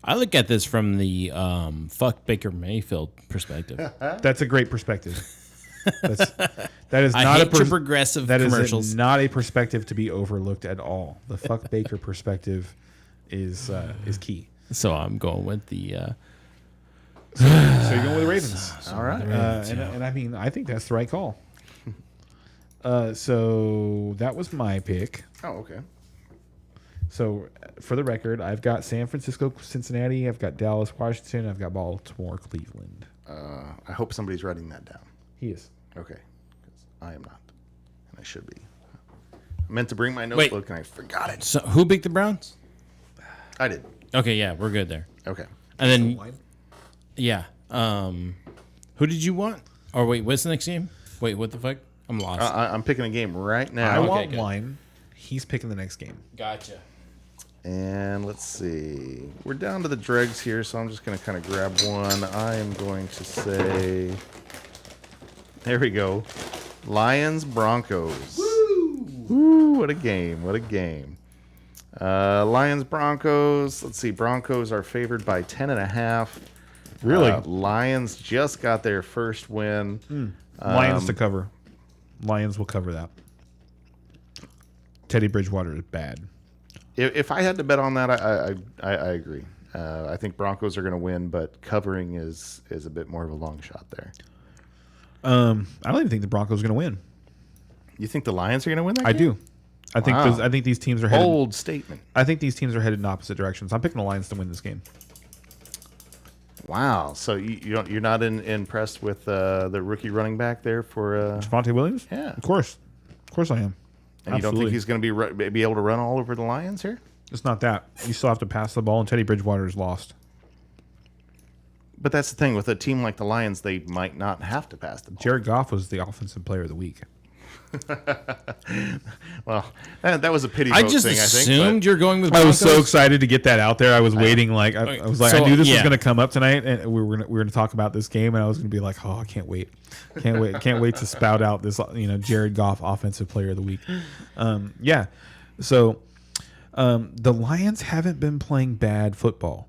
I look at this from the fuck Baker Mayfield perspective. That's a great perspective. That is I not hate your progressive commercials. Is not a perspective to be overlooked at all. The fuck Baker perspective is key. So I'm going with the. So you're going with the Ravens. All right. And I mean, I think that's the right call. So that was my pick. Oh, okay. So for the record, I've got San Francisco, Cincinnati. I've got Dallas, Washington. I've got Baltimore, Cleveland. I hope somebody's writing that down. He is. Okay. 'Cause I am not. And I should be. I meant to bring my notebook and I forgot it. So who beat the Browns? I did. Okay, yeah, we're good there. Okay. And then, yeah. Who did you want? Or wait, what's the next game? Wait, what the fuck? I'm lost. I'm picking a game right now. I want good. wine. He's picking the next game. Gotcha. And let's see. We're down to the dregs here, so I'm just going to kind of grab one. I am going to say, there we go. Lions, Broncos. Woo! Woo, what a game. What a game. Lions, Broncos. Let's see. Broncos are favored by 10.5. Really? Lions just got their first win. Lions to cover. Lions will cover that. Teddy Bridgewater is bad. If I had to bet on that, I agree. I think Broncos are going to win, but covering is a bit more of a long shot there. I don't even think the Broncos are going to win. You think the Lions are going to win that I game? do. I think Wow. I think these teams are headed. Bold statement. I think these teams are headed in opposite directions. I'm picking the Lions to win this game. Wow. So you're not impressed with the rookie running back there for Davonte Williams? Yeah. Of course I am. and you don't think he's going to be able to run all over the Lions here? It's not that. You still have to pass the ball, and Teddy Bridgewater is lost. But that's the thing with a team like the Lions, they might not have to pass the ball. Jared Goff was the offensive player of the week. Well, that was a pity I vote just thing, assumed I you're going with I was Broncos. so excited to get that out there. I was waiting, like I was like, So, I knew this was yeah. going to come up tonight, and we were going to talk about this game, and I was going to be like, oh, I can't wait to spout out this, Jared Goff offensive player of the week. Yeah, so the Lions haven't been playing bad football.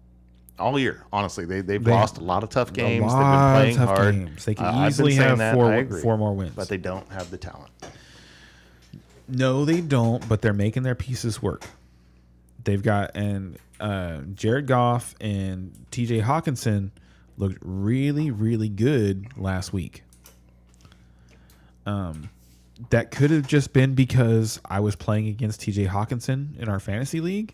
all year, honestly. They've lost a lot of tough games. They've been lot of playing tough hard. games. They can I've been easily saying have that. I agree. four more wins. But they don't have the talent. No, they don't, but they're making their pieces work. They've got, Jared Goff and TJ Hawkinson looked really, really good last week. That could have just been because I was playing against TJ Hawkinson in our fantasy league.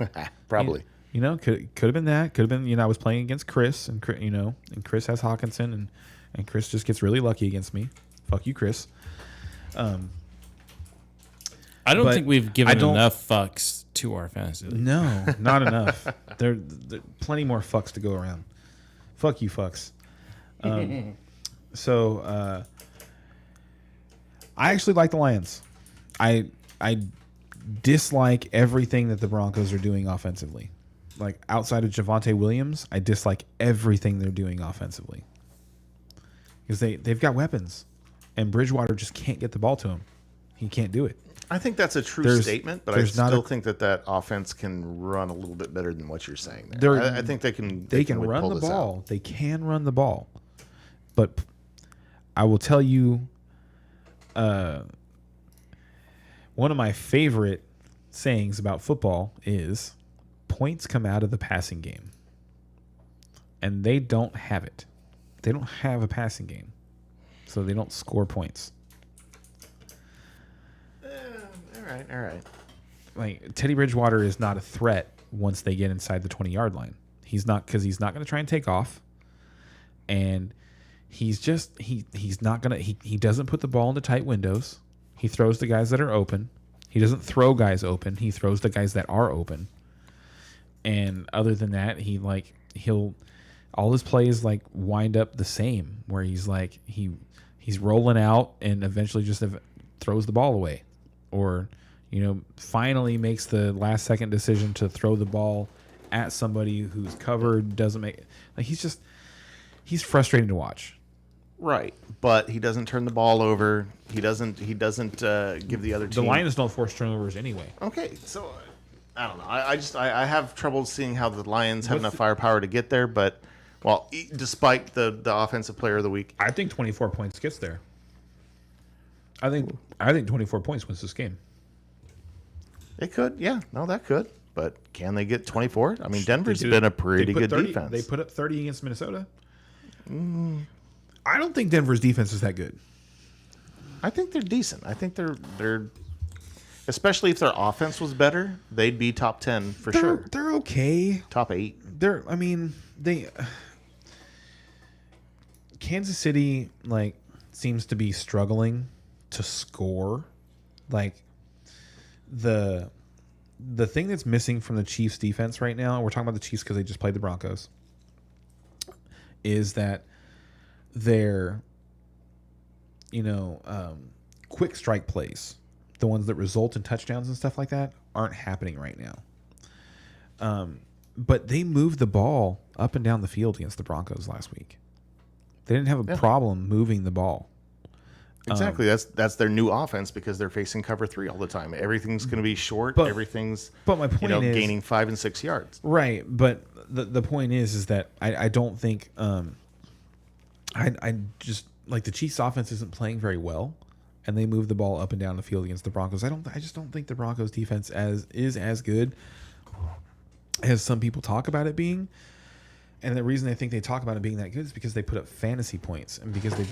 Probably. Could have been that. Could have been, I was playing against Chris, and Chris has Hawkinson, and Chris just gets really lucky against me. Fuck you, Chris. I don't But think we've given I don't- enough fucks to our fantasy league. No, not enough. There plenty more fucks to go around. Fuck you, fucks. So I actually like the Lions. I dislike everything that the Broncos are doing offensively. Like outside of Javonte Williams, I dislike everything they're doing offensively. Because they've got weapons, and Bridgewater just can't get the ball to him. He can't do it. I think that's a true statement, but I there's not still a- think that offense can run a little bit better than what you're saying there. I think they can. They can run pull the this out. ball. They can run the ball. But I will tell you, one of my favorite sayings about football is points come out of the passing game. And they don't have it. They don't have a passing game. So they don't score points. All right. Like Teddy Bridgewater is not a threat once they get inside the 20-yard line. He's not, because he's not going to try and take off, and he's not going to. He doesn't put the ball into tight windows. He throws the guys that are open. He doesn't throw guys open. He throws the guys that are open. And other than that, he'll all his plays like wind up the same, where he's like he's rolling out and eventually just throws the ball away. Or, finally makes the last second decision to throw the ball at somebody who's covered, doesn't make like he's frustrating to watch. Right, but he doesn't turn the ball over. He doesn't give the other team. The Lions don't force turnovers anyway. Okay, so I don't know. I have trouble seeing how the Lions have enough firepower to get there. But despite the offensive player of the week, I think 24 points gets there. I think 24 points wins this game. it could. Yeah, no, that could. But can they get 24? I mean, Denver's been a pretty good defense. They put up 30 against Minnesota. I don't think Denver's defense is that good. I think they're decent. I think they're especially if their offense was better, they'd be top 10 for sure. They're okay. Top 8. Kansas City, seems to be struggling to score. Like the thing that's missing from the Chiefs defense right now, we're talking about the Chiefs because they just played the Broncos, is that their quick strike plays, the ones that result in touchdowns and stuff like that, aren't happening right now. But they moved the ball up and down the field against the Broncos last week. They didn't have a problem moving the ball. Exactly. That's their new offense because they're facing cover 3 all the time. Everything's going to be short. Everything's but my point is gaining 5 and 6 yards. Right, but the point is that I don't think I just like the Chiefs offense isn't playing very well, and they move the ball up and down the field against the Broncos. I just don't think the Broncos defense is as good as some people talk about it being. And the reason I think they talk about it being that good is because they put up fantasy points, and because they've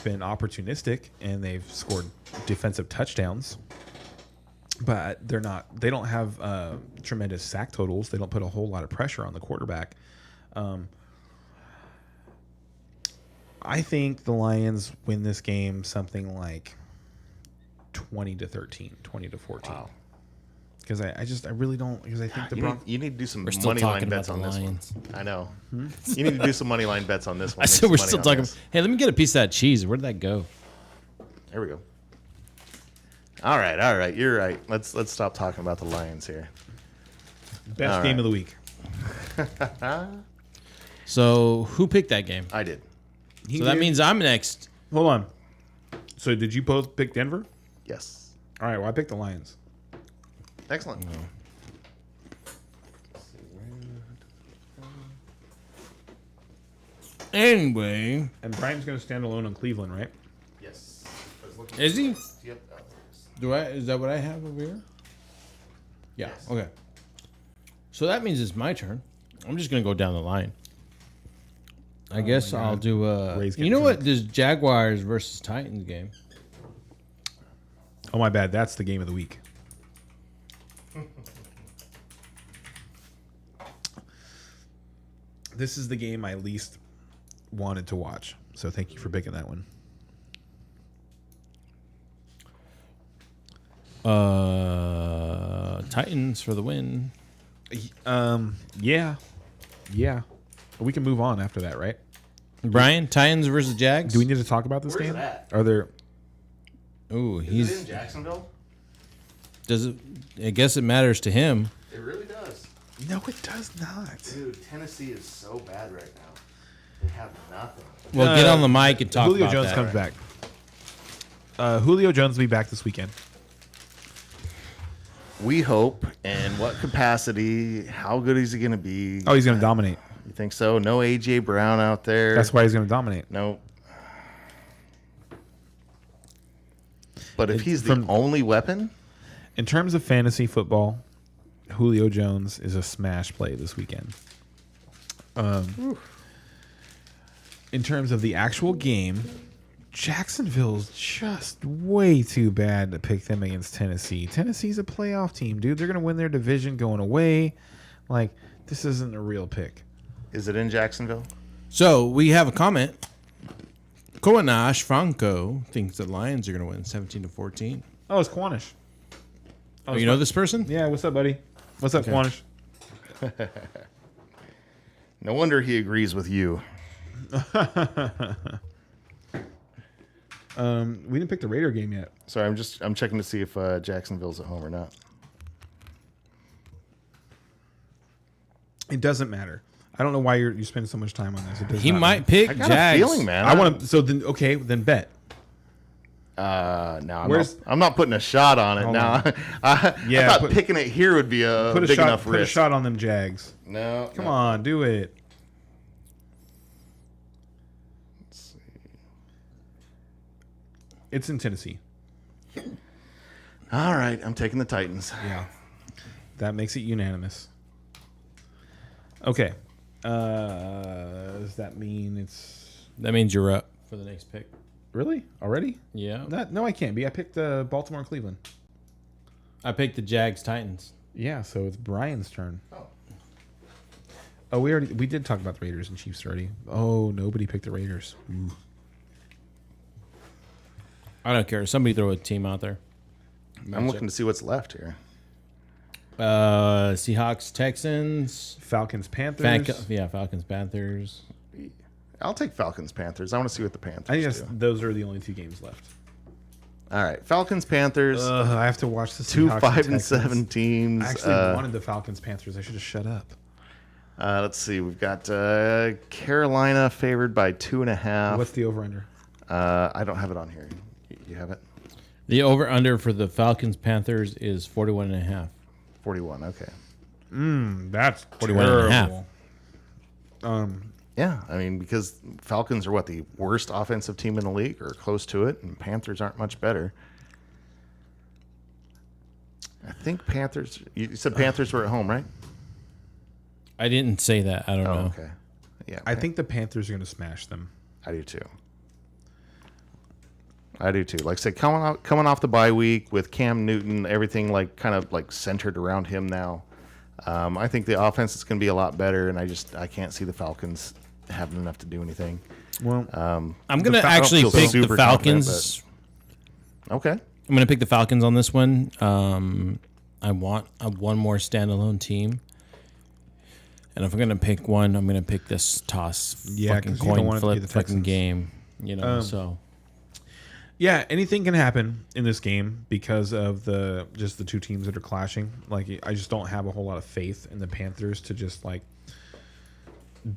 been opportunistic and they've scored defensive touchdowns. But they don't have tremendous sack totals. They don't put a whole lot of pressure on the quarterback. I think the Lions win this game something like 20-13, 20-14. Wow. Because I really don't, because I think you need to do some money line bets on this one. I know. You need to do some money line bets on this one. I said we're still talking. Hey, let me get a piece of that cheese. Where did that go? There we go. All right. You're right. Let's stop talking about the Lions here. Best game of the week. So who picked that game? I did. So that means I'm next. Hold on. So did you both pick Denver? Yes. All right. Well, I picked the Lions. Excellent. Anyway. And Brian's going to stand alone on Cleveland, right? Yes. Is he? Yep. Is that what I have over here? Yeah. Yes. Okay. So that means it's my turn. I'm just going to go down the line. I guess I'll do you know what? This Jaguars versus Titans game. Oh, my bad. That's the game of the week. This is the game I least wanted to watch. So thank you for picking that one. Titans for the win. Yeah. We can move on after that, right? Brian, Titans versus Jags. Do we need to talk about this Where's game? it at? Are there? Ooh, Is it in Jacksonville? Does it? I guess it matters to him. It really does. No, it does not. Dude, Tennessee is so bad right now. They have nothing. Well, get on the mic and talk Julio about Jones that. comes back. Julio Jones will be back this weekend. We hope. In what capacity? How good is he going to be? Oh, he's going to dominate. You think so? No A.J. Brown out there. That's why he's going to dominate. No. But if he's the only weapon? In terms of fantasy football, Julio Jones is a smash play this weekend. In terms of the actual game, Jacksonville's just way too bad to pick them against Tennessee. Tennessee's a playoff team, dude. They're going to win their division going away. Like, this isn't a real pick. Is it in Jacksonville? So we have a comment. Koanash Franco thinks the Lions are going to win 17-14. Oh, it's Quanish. Oh, you know this person? Yeah, what's up, buddy? What's up, Quanish? No wonder he agrees with you. We didn't pick the Raider game yet. Sorry, I'm checking to see if Jacksonville's at home or not. It doesn't matter. I don't know why you're spending so much time on this. It does He not might matter. pick I got Jags. a feeling, man. I want to. So then, okay, then bet. No, I'm not putting a shot on it Hold now. on. I Yeah, thought picking it here would be a Put a big shot. enough Put a risk. shot on them Jags. No, Come on, do it. Let's see. It's in Tennessee. All right, I'm taking the Titans. Yeah, that makes it unanimous. Okay. Does that mean it's That means you're up for the next pick. really already? Yeah. No, I can't be. I picked Baltimore and Cleveland. I picked the Jags Titans. Yeah, so it's Brian's turn. Oh, we did talk about the Raiders and Chiefs already. Oh, nobody picked the Raiders. Ooh. I don't care. Somebody throw a team out there. I'm looking to see what's left here. Seahawks, Texans, Falcons, Panthers. Falcons, Panthers. I'll take Falcons, Panthers. I want to see what the Panthers I guess do. those are the only 2 games left. All right, Falcons, Panthers. I have to watch the 2 Seahawks 5-7 teams. I actually wanted the Falcons, Panthers. I should have shut up. Let's see. We've got Carolina favored by 2.5. What's the over/under? I don't have it on here. You have it? The over/under for the Falcons, Panthers is 41.5. 41. Okay. That's 41.5. Yeah, I mean, because Falcons are the worst offensive team in the league or close to it, and Panthers aren't much better. I think Panthers. You said Panthers were at home, right? I didn't say that. I don't know. Okay. Yeah, I think the Panthers are going to smash them. I do too. Like I said, coming off the bye week with Cam Newton, everything kind of centered around him now. I think the offense is going to be a lot better, and I can't see the Falcons having enough to do anything. Well, I'm going to actually pick the Falcons. Okay. I'm going to pick the Falcons on this one. I want one more standalone team. And if I'm going to pick one, I'm going to pick this toss fucking coin flip fucking game. So. Yeah, anything can happen in this game because of the 2 teams that are clashing. I just don't have a whole lot of faith in the Panthers to just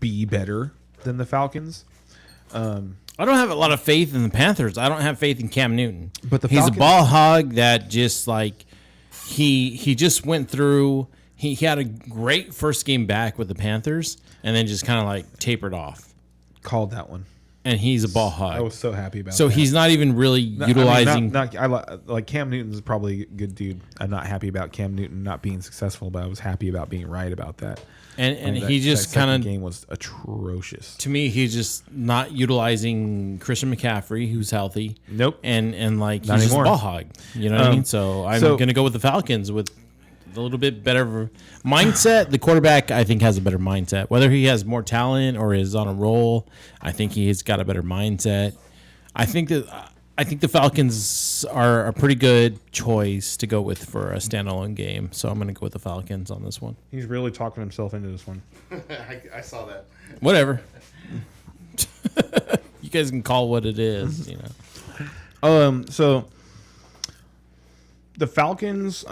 be better than the Falcons. I don't have a lot of faith in the Panthers. I don't have faith in Cam Newton. But he's a ball hog that just he just went through. He had a great first game back with the Panthers and then just kind of tapered off. Called that one. And he's a ball hog. I was so happy about that. So he's not even really utilizing. I Cam Newton's probably a good dude. I'm not happy about Cam Newton not being successful, but I was happy about being right about that. And he just kind of game was atrocious. To me, he's just not utilizing Christian McCaffrey, who's healthy. Nope. And he's just a ball hog. You know what I mean? So I'm going to go with the Falcons with a little bit better mindset. The quarterback, I think, has a better mindset. Whether he has more talent or is on a roll, I think he's got a better mindset. I think the Falcons are a pretty good choice to go with for a standalone game. So I'm going to go with the Falcons on this one. He's really talking himself into this one. I saw that. Whatever. You guys can call what it is, So the Falcons.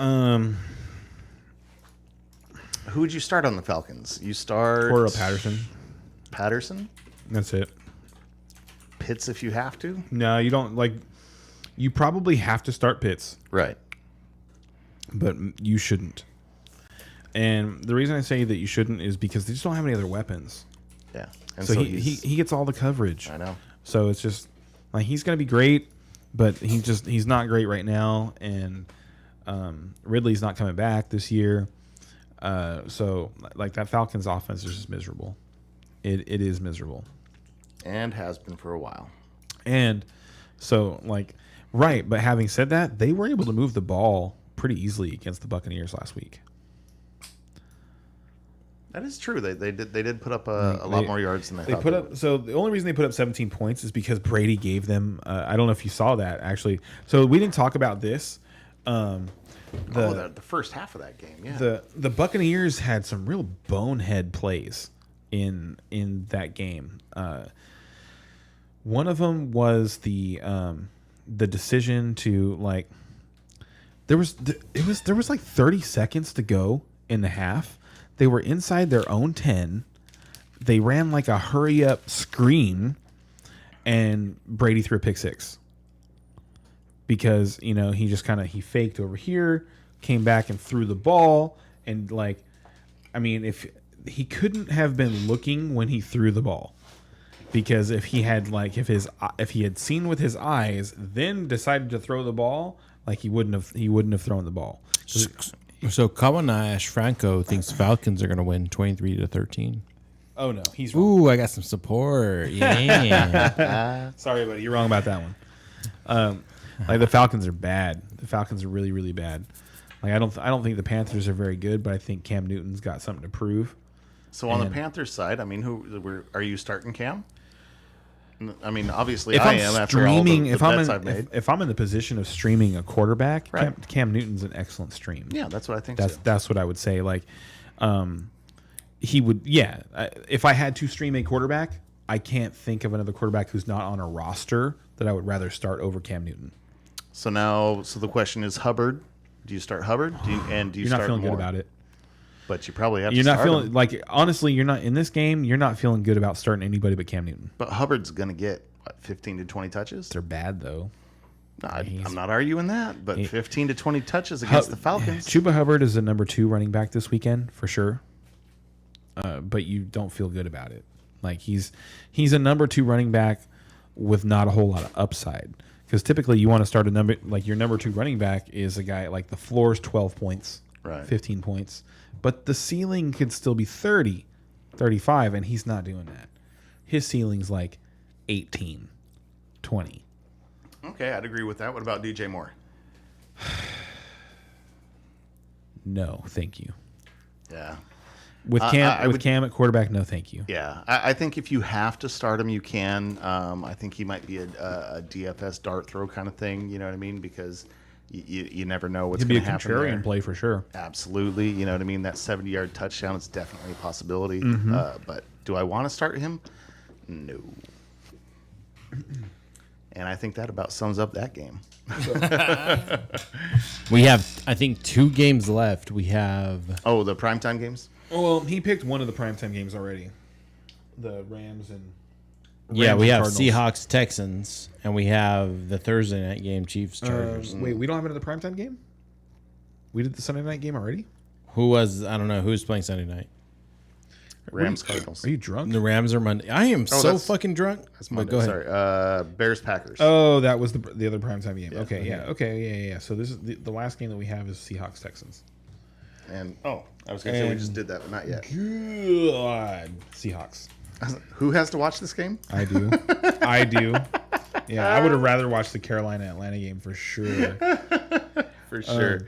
Who would you start on the Falcons? You start Cordell Patterson. Patterson? That's it. Pitts if you have to? No, you don't. You probably have to start Pitts. Right. But you shouldn't. And the reason I say that you shouldn't is because they just don't have any other weapons. Yeah. And so he gets all the coverage. I know. So it's just he's going to be great, but he's not great right now. And Ridley's not coming back this year. So that Falcons offense is just miserable. It is miserable. And has been for a while. And so right, but having said that, they were able to move the ball pretty easily against the Buccaneers last week. That is true. They did put up a lot more yards than they thought. So the only reason they put up 17 points is because Brady gave them. I don't know if you saw that actually. So we didn't talk about this. The first half of that game, yeah. The Buccaneers had some real bonehead plays in that game. One of them was the decision to there was 30 seconds to go in the half. They were inside their own 10. They ran a hurry up screen, and Brady threw a pick six. Because he just he faked over here, came back and threw the ball, and if he couldn't have been looking when he threw the ball, because if he had if he had seen with his eyes, then decided to throw the ball, he wouldn't have thrown the ball. So Kawanash Franco thinks Falcons are going to win 23-13. Oh no, he's wrong. Ooh, I got some support. Yeah. Sorry, buddy, you're wrong about that one. The Falcons are bad. The Falcons are really, really bad. I don't think the Panthers are very good, but I think Cam Newton's got something to prove. So on the Panthers side, who are you starting, Cam? I mean, obviously, if I I'm am after all streaming, the if I'm bets in, I've made. if I'm in the position of streaming a quarterback, Right. Cam Newton's an excellent stream. Yeah, that's what I think. That's what I would say. Like, he would. Yeah, if I had to stream a quarterback, I can't think of another quarterback who's not on a roster that I would rather start over Cam Newton. So the question is Hubbard. Do you start Hubbard? Do you You're start not feeling Moore? good about it. But you probably have You're to not start feeling him. like honestly, you're not in this game. You're not feeling good about starting anybody but Cam Newton. But Hubbard's going to get, 15 to 20 touches? They're bad though. I'm not arguing that, but 15 to 20 touches against the Falcons. Chuba Hubbard is the number 2 running back this weekend for sure. But you don't feel good about it. Like he's a number 2 running back with not a whole lot of upside. Because typically you want to start your number 2 running back is a guy like the floor is 12 points, Right. 15 points. But the ceiling could still be 30, 35, and he's not doing that. His ceiling's like 18, 20. Okay, I'd agree with that. What about DJ Moore? No, thank you. Yeah. With Cam at quarterback, no thank you. Yeah, I think if you have to start him, you can. I think he might be a DFS dart throw kind of thing. You know what I mean? Because you never know what's going to happen. He'd be a contrarian there. play for sure. Absolutely. You know what I mean? That 70-yard touchdown is definitely a possibility. But do I want to start him? No. And I think that about sums up that game. We have, I think, 2 games left. We have Oh, the primetime games? Well, he picked one of the primetime games already. The Rams and we and have Cardinals. Seahawks Texans, and we have the Thursday night game Chiefs Chargers. Wait, we don't have another primetime game? We did the Sunday night game already? I don't know who's playing Sunday night. Rams Cardinals. Are you drunk? The Rams are Monday. I am so that's- fucking drunk. That's But Monday. go ahead. Sorry. Bears Packers. Oh, that was the other primetime game. Yeah. Okay, yeah. Okay, yeah. So this is the last game that we have is Seahawks Texans. And I was going to say we just did that, but not yet. God. Seahawks. Who has to watch this game? I do. I do. Yeah, I would have rather watched the Carolina Atlanta game for sure. For sure.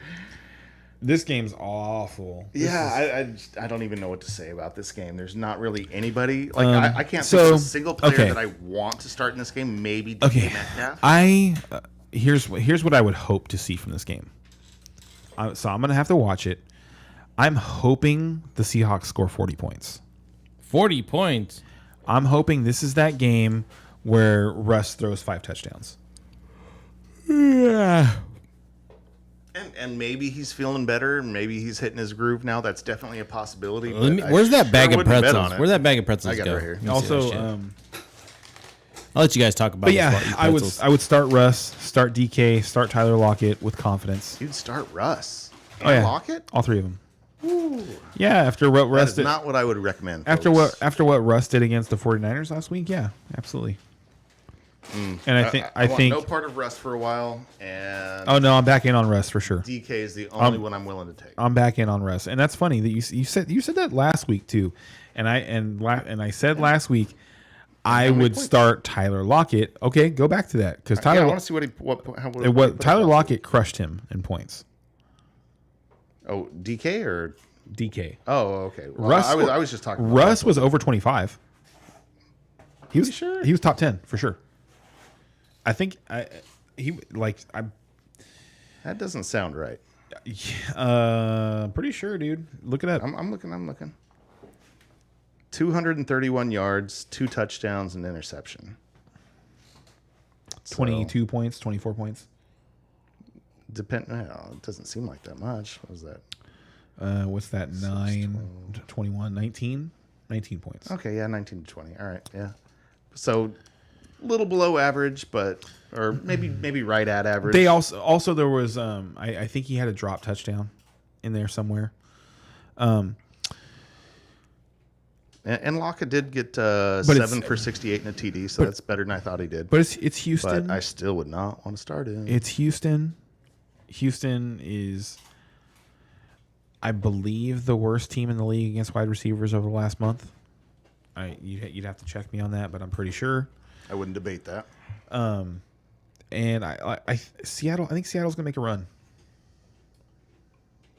This game's awful. I don't even know what to say about this game. There's not really anybody. Like I can't so- think of a single player okay. that I want to start in this game. Maybe DK Metcalf. Here's what I would hope to see from this game. So I'm gonna have to watch it. I'm hoping the Seahawks score 40 points. 40 points. I'm hoping this is that game where Russ throws 5 touchdowns. Yeah. And maybe he's feeling better. Maybe he's hitting his groove now. That's definitely a possibility. Where's that bag of pretzels? Where'd that bag of pretzels I got go? it right here. Let me see that shit. Also, I'll let you guys talk about but this yeah, while I eat I pretzels. would start Russ, start DK, start Tyler Lockett with confidence. You'd start Russ. Oh yeah, Lockett? all 3 of them. Yeah, after what Russ That's did, not what I would recommend. after folks. what Russ did against the 49ers last week, yeah, absolutely. And I think I want no part of Russ for a while, and oh no, I'm back in on Russ for sure. DK is the only one I'm willing to take. I'm back in on Russ, and that's funny that you said that last week too, and I said last week I would start Tyler Lockett. Okay, go back to that because Tyler. I want to see what he put Tyler up. Lockett crushed him in points. Oh, DK or DK. oh, okay. Well, Russ. I was just talking. About Russ was over 25. He was sure? He was top 10 for sure. I think that doesn't sound right. pretty sure, dude. Look it up. I'm looking. 231 yards, 2 touchdowns, and interception. 22 points, 24 points. It doesn't seem like that much. What was that? What's that? 9, 21, 19? 19 points. Okay, yeah, 19 to 20. All right, yeah. So a little below average, or maybe right at average. They also there was I think he had a drop touchdown in there somewhere. And Lockett did get 7 for 68 in a TD, so that's better than I thought he did. But it's Houston. But I still would not want to start him. It's Houston. Houston is, I believe, the worst team in the league against wide receivers over the last month. You'd have to check me on that, but I'm pretty sure. I wouldn't debate that. And Seattle. I think Seattle's gonna make a run.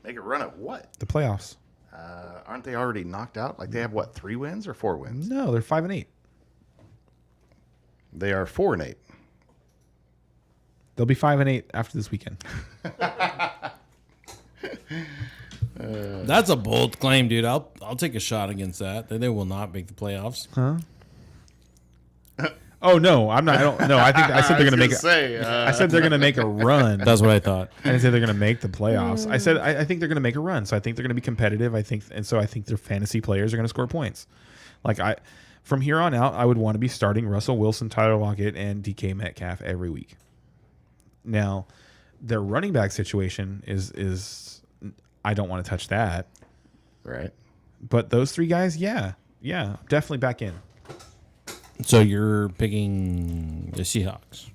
Make a run at what? The playoffs. Aren't they already knocked out? Like they have 3 wins or 4 wins? No, they're 5-8. They are 4-8. They'll be 5-8 after this weekend. That's a bold claim, dude. I'll take a shot against that. They will not make the playoffs. Huh? Oh no, I'm not. I don't. No, I said they're going to make. I said they're going to make a run. That's what I thought. I didn't say they're going to make the playoffs. I said I think they're going to make a run. So I think they're going to be competitive. I think their fantasy players are going to score points. From here on out, I would want to be starting Russell Wilson, Tyler Lockett, and DK Metcalf every week. Now, their running back situation is I don't want to touch that. Right. But those three guys, yeah, definitely back in. So you're picking the Seahawks.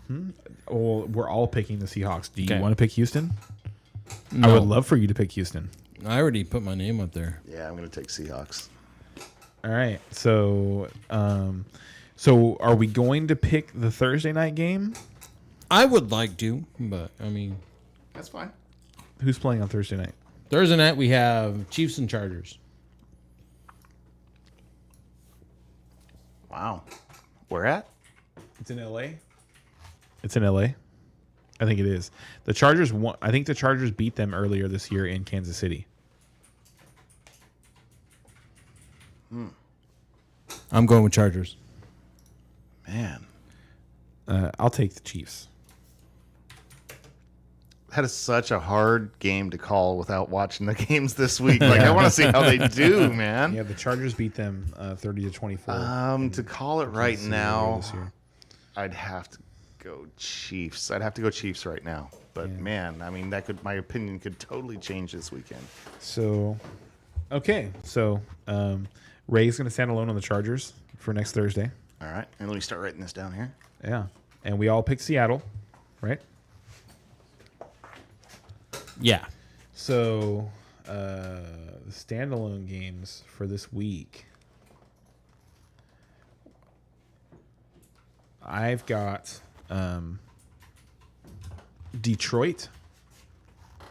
Well, we're all picking the Seahawks. Do you Okay. want to pick Houston? No. I would love for you to pick Houston. I already put my name up there. Yeah, I'm going to take Seahawks. All right. So are we going to pick the Thursday night game? I would like to, but I mean, That's fine. Who's playing on Thursday night? Thursday night we have Chiefs and Chargers. Wow. Where at? It's in LA. It's in LA. I think it is. The Chargers won. I think the Chargers beat them earlier this year in Kansas City. I'm going with Chargers. Man. I'll take the Chiefs. That is such a hard game to call without watching the games this week. I want to see how they do, man. Yeah, the Chargers beat them 30-24. To call it right Kansas City now, this year. I'd have to go Chiefs. I'd have to go Chiefs right now. But man, I mean, my opinion could totally change this weekend. So, okay. So, Ray's going to stand alone on the Chargers for next Thursday. All right, and let me start writing this down here. Yeah. And we all pick Seattle, right? Yeah. So, the standalone games for this week. I've got Detroit.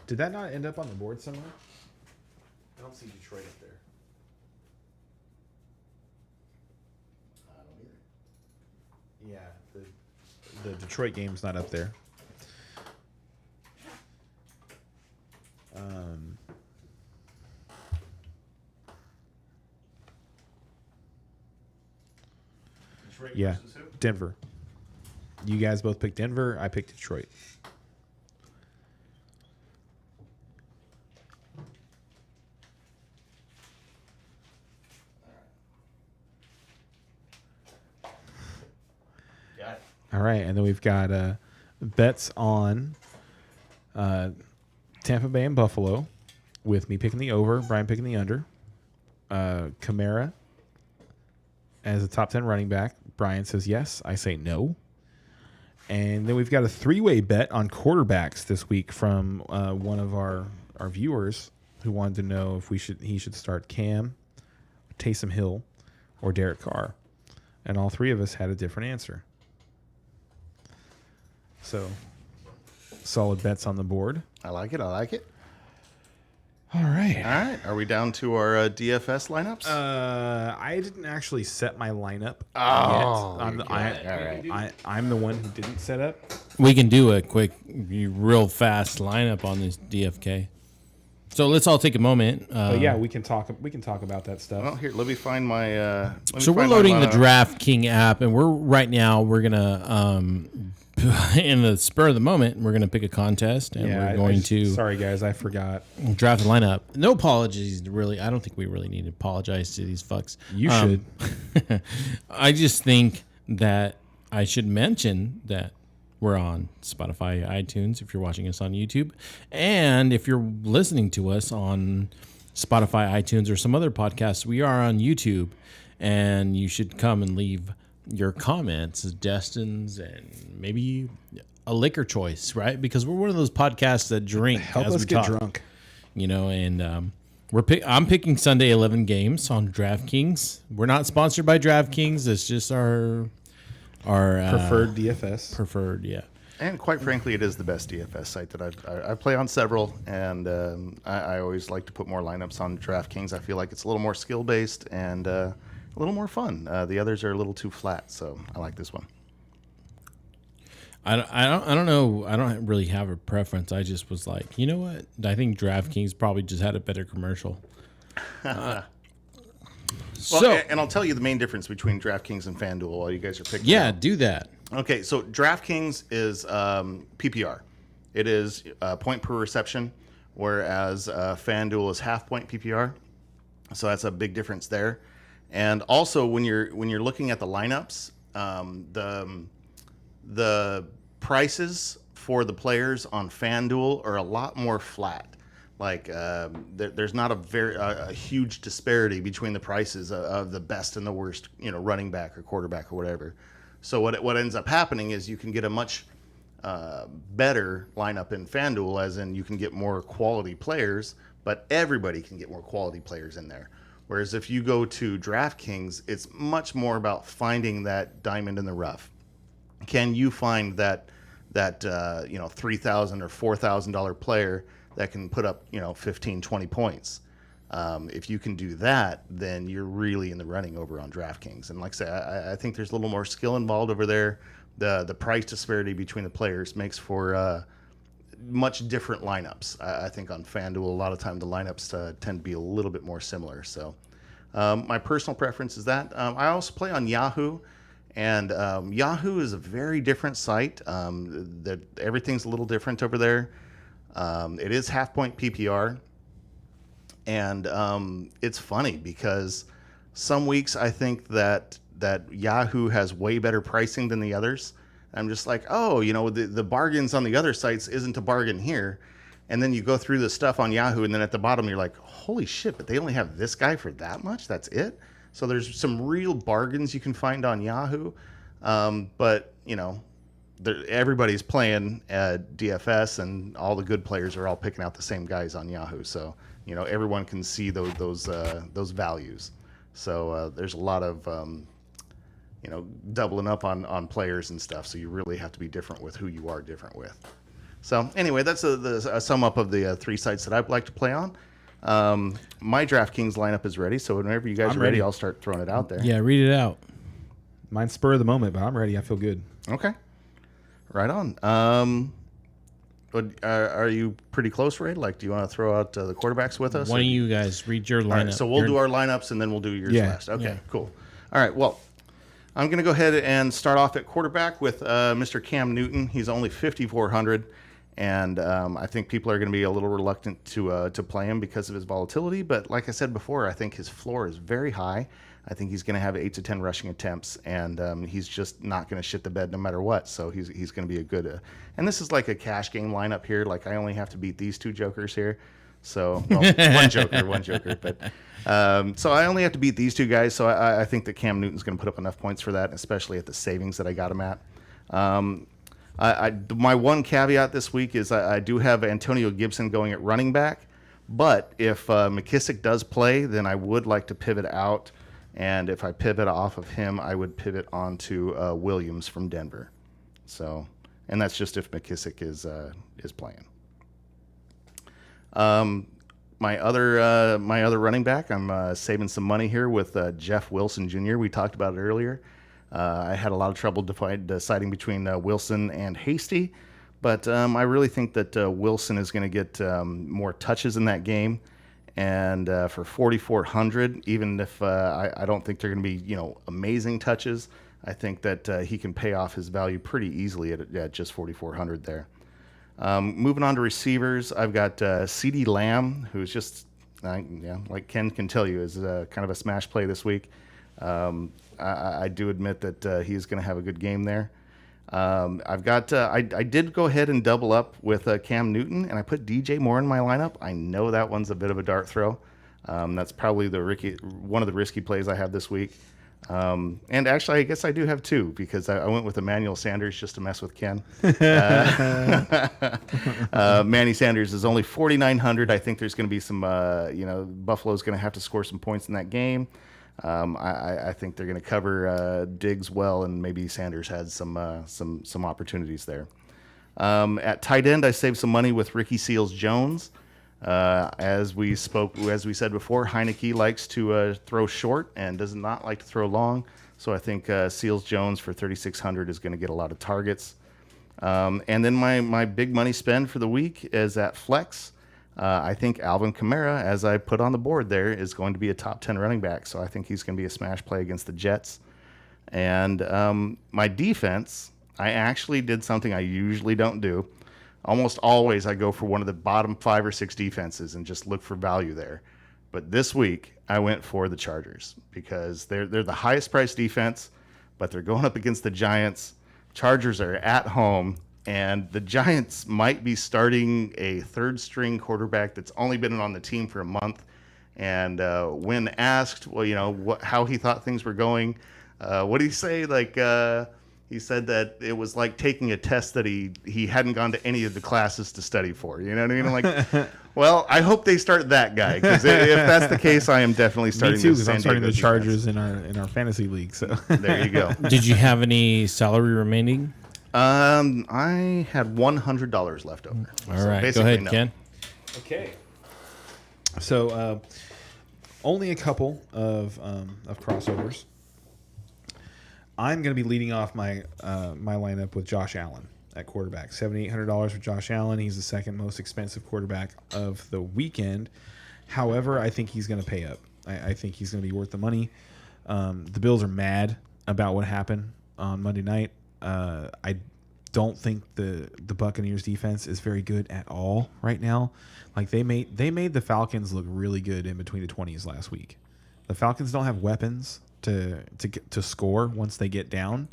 Did that not end up on the board somewhere? I don't see Detroit up there. Yeah, the Detroit game's not up there. Yeah, Denver. You guys both picked Denver. I picked Detroit. All right, and then we've got bets on Tampa Bay and Buffalo, with me picking the over, Bryan picking the under. Kamara as a top 10 running back. Bryan says yes. I say no. And then we've got a three-way bet on quarterbacks this week from one of our viewers who wanted to know if he should start Cam, Taysom Hill, or Derek Carr. And all three of us had a different answer. So, solid bets on the board. I like it. All right. All right. Are we down to our DFS lineups? I didn't actually set my lineup right. I'm the one who didn't set up. We can do a quick, real fast lineup on this DFK. So let's all take a moment. Yeah, we can talk about that stuff. Well, here, let me find my. So we're loading the DraftKings app, and we're gonna in the spur of the moment, we're gonna pick a contest, and we're going to. Sorry, guys, I forgot. Draft the lineup. No apologies, really. I don't think we really need to apologize to these fucks. You should. I just think that I should mention that we're on Spotify, iTunes, if you're watching us on YouTube. And if you're listening to us on Spotify, iTunes, or some other podcasts, we are on YouTube. And you should come and leave your comments, destins, and maybe a liquor choice, right? Because we're one of those podcasts that drink. Help as us we get talk, drunk. And I'm picking Sunday 11 games on DraftKings. We're not sponsored by DraftKings. It's just our Preferred DFS. preferred, yeah. And quite frankly, it is the best DFS site that I play on several, and I always like to put more lineups on DraftKings. I feel like it's a little more skill based and a little more fun. The others are a little too flat, so I like this one. I don't know. I don't really have a preference. I just was like, you know what? I think DraftKings probably just had a better commercial. And I'll tell you the main difference between DraftKings and FanDuel while you guys are picking. Yeah, do that. Okay, so DraftKings is PPR. It is point per reception, whereas FanDuel is half point PPR. So that's a big difference there. And also, when you're looking at the lineups, the prices for the players on FanDuel are a lot more flat. Like there's not a huge disparity between the prices of the best and the worst, running back or quarterback or whatever. So what ends up happening is you can get a much better lineup in FanDuel, as in you can get more quality players, but everybody can get more quality players in there. Whereas if you go to DraftKings, it's much more about finding that diamond in the rough. Can you find that $3,000 or $4,000 player that can put up 15, 20 points? If you can do that, then you're really in the running over on DraftKings. And like I say, I think there's a little more skill involved over there. The price disparity between the players makes for much different lineups. I think on FanDuel, a lot of time the lineups tend to be a little bit more similar. So my personal preference is that. I also play on Yahoo. And Yahoo is a very different site. Everything's a little different over there. It is half point PPR. And it's funny because some weeks I think that Yahoo has way better pricing than the others. I'm just like, the bargains on the other sites isn't a bargain here. And then you go through the stuff on Yahoo, and then at the bottom you're like, holy shit, but they only have this guy for that much? That's it? So there's some real bargains you can find on Yahoo. But everybody's playing at DFS, and all the good players are all picking out the same guys on Yahoo. So, everyone can see those values. So there's a lot of, doubling up on players and stuff. So you really have to be different with who you are different with. So anyway, that's a sum up of the three sites that I'd like to play on. My DraftKings lineup is ready. So whenever you guys are ready, I'll start throwing it out there. Yeah, read it out. Mine's spur of the moment, but I'm ready. I feel good. Okay. Right on. Are you pretty close, Ray? Like, do you want to throw out the quarterbacks with us? One of you guys read your lineup. All right, so we'll do our lineups, and then we'll do yours last. Okay, cool. All right, well, I'm going to go ahead and start off at quarterback with Mr. Cam Newton. He's only 5,400, and I think people are going to be a little reluctant to play him because of his volatility. But like I said before, I think his floor is very high. I think he's going to have 8 to 10 rushing attempts, and he's just not going to shit the bed no matter what. So he's going to be a good. And this is like a cash game lineup here. Like, I only have to beat these two jokers here. So one joker. But so I only have to beat these two guys. So I think that Cam Newton's going to put up enough points for that, especially at the savings that I got him at. My one caveat this week is I do have Antonio Gibson going at running back. But if McKissick does play, then I would like to pivot out. And if I pivot off of him, I would pivot onto Williams from Denver. So, and that's just if McKissick is playing. My other running back, I'm saving some money here with Jeff Wilson Jr. We talked about it earlier. I had a lot of trouble deciding between Wilson and Hasty, but I really think that Wilson is going to get more touches in that game. And for 4,400, even if I don't think they're going to be amazing touches, I think that he can pay off his value pretty easily at just 4,400 there. Moving on to receivers, I've got CeeDee Lamb, who's just like Ken can tell you, is kind of a smash play this week. I do admit that he's going to have a good game there. I've got I did go ahead and double up with Cam Newton, and I put DJ Moore in my lineup. I know that one's a bit of a dart throw. That's probably one of the risky plays I have this week. And actually, I guess I do have two, because I went with Emmanuel Sanders just to mess with Ken. Manny Sanders is only 4,900. I think there's going to be some, Buffalo's going to have to score some points in that game. I think they're going to cover Diggs well, and maybe Sanders had some opportunities there. At tight end, I saved some money with Ricky Seals-Jones. As we said before, Heineke likes to throw short and does not like to throw long. So I think Seals-Jones for 3,600 is going to get a lot of targets. And then my big money spend for the week is at flex. I think Alvin Kamara, as I put on the board there, is going to be a top 10 running back. So I think he's going to be a smash play against the Jets. And my defense, I actually did something I usually don't do. Almost always I go for one of the bottom 5 or 6 defenses and just look for value there. But this week I went for the Chargers because they're the highest priced defense, but they're going up against the Giants. Chargers are at home, and the Giants might be starting a third string quarterback that's only been on the team for a month. And when asked, how he thought things were going, what did he say? He said that it was like taking a test that he hadn't gone to any of the classes to study for. You know what I mean? I'm like, well, I hope they start that guy, because if that's the case, I am definitely starting. Me too, because I'm starting the Chargers in our fantasy league. So there you go. Did you have any salary remaining? I had $100 left over. All right, go ahead, Ken. Okay. So only a couple of crossovers. I'm going to be leading off my lineup with Josh Allen at quarterback. $7,800 for Josh Allen. He's the second most expensive quarterback of the weekend. However, I think he's going to pay up. I think he's going to be worth the money. The Bills are mad about what happened on Monday night. I don't think the Buccaneers defense is very good at all right now. Like they made the Falcons look really good in between the 20s last week. The Falcons don't have weapons to score once they get down,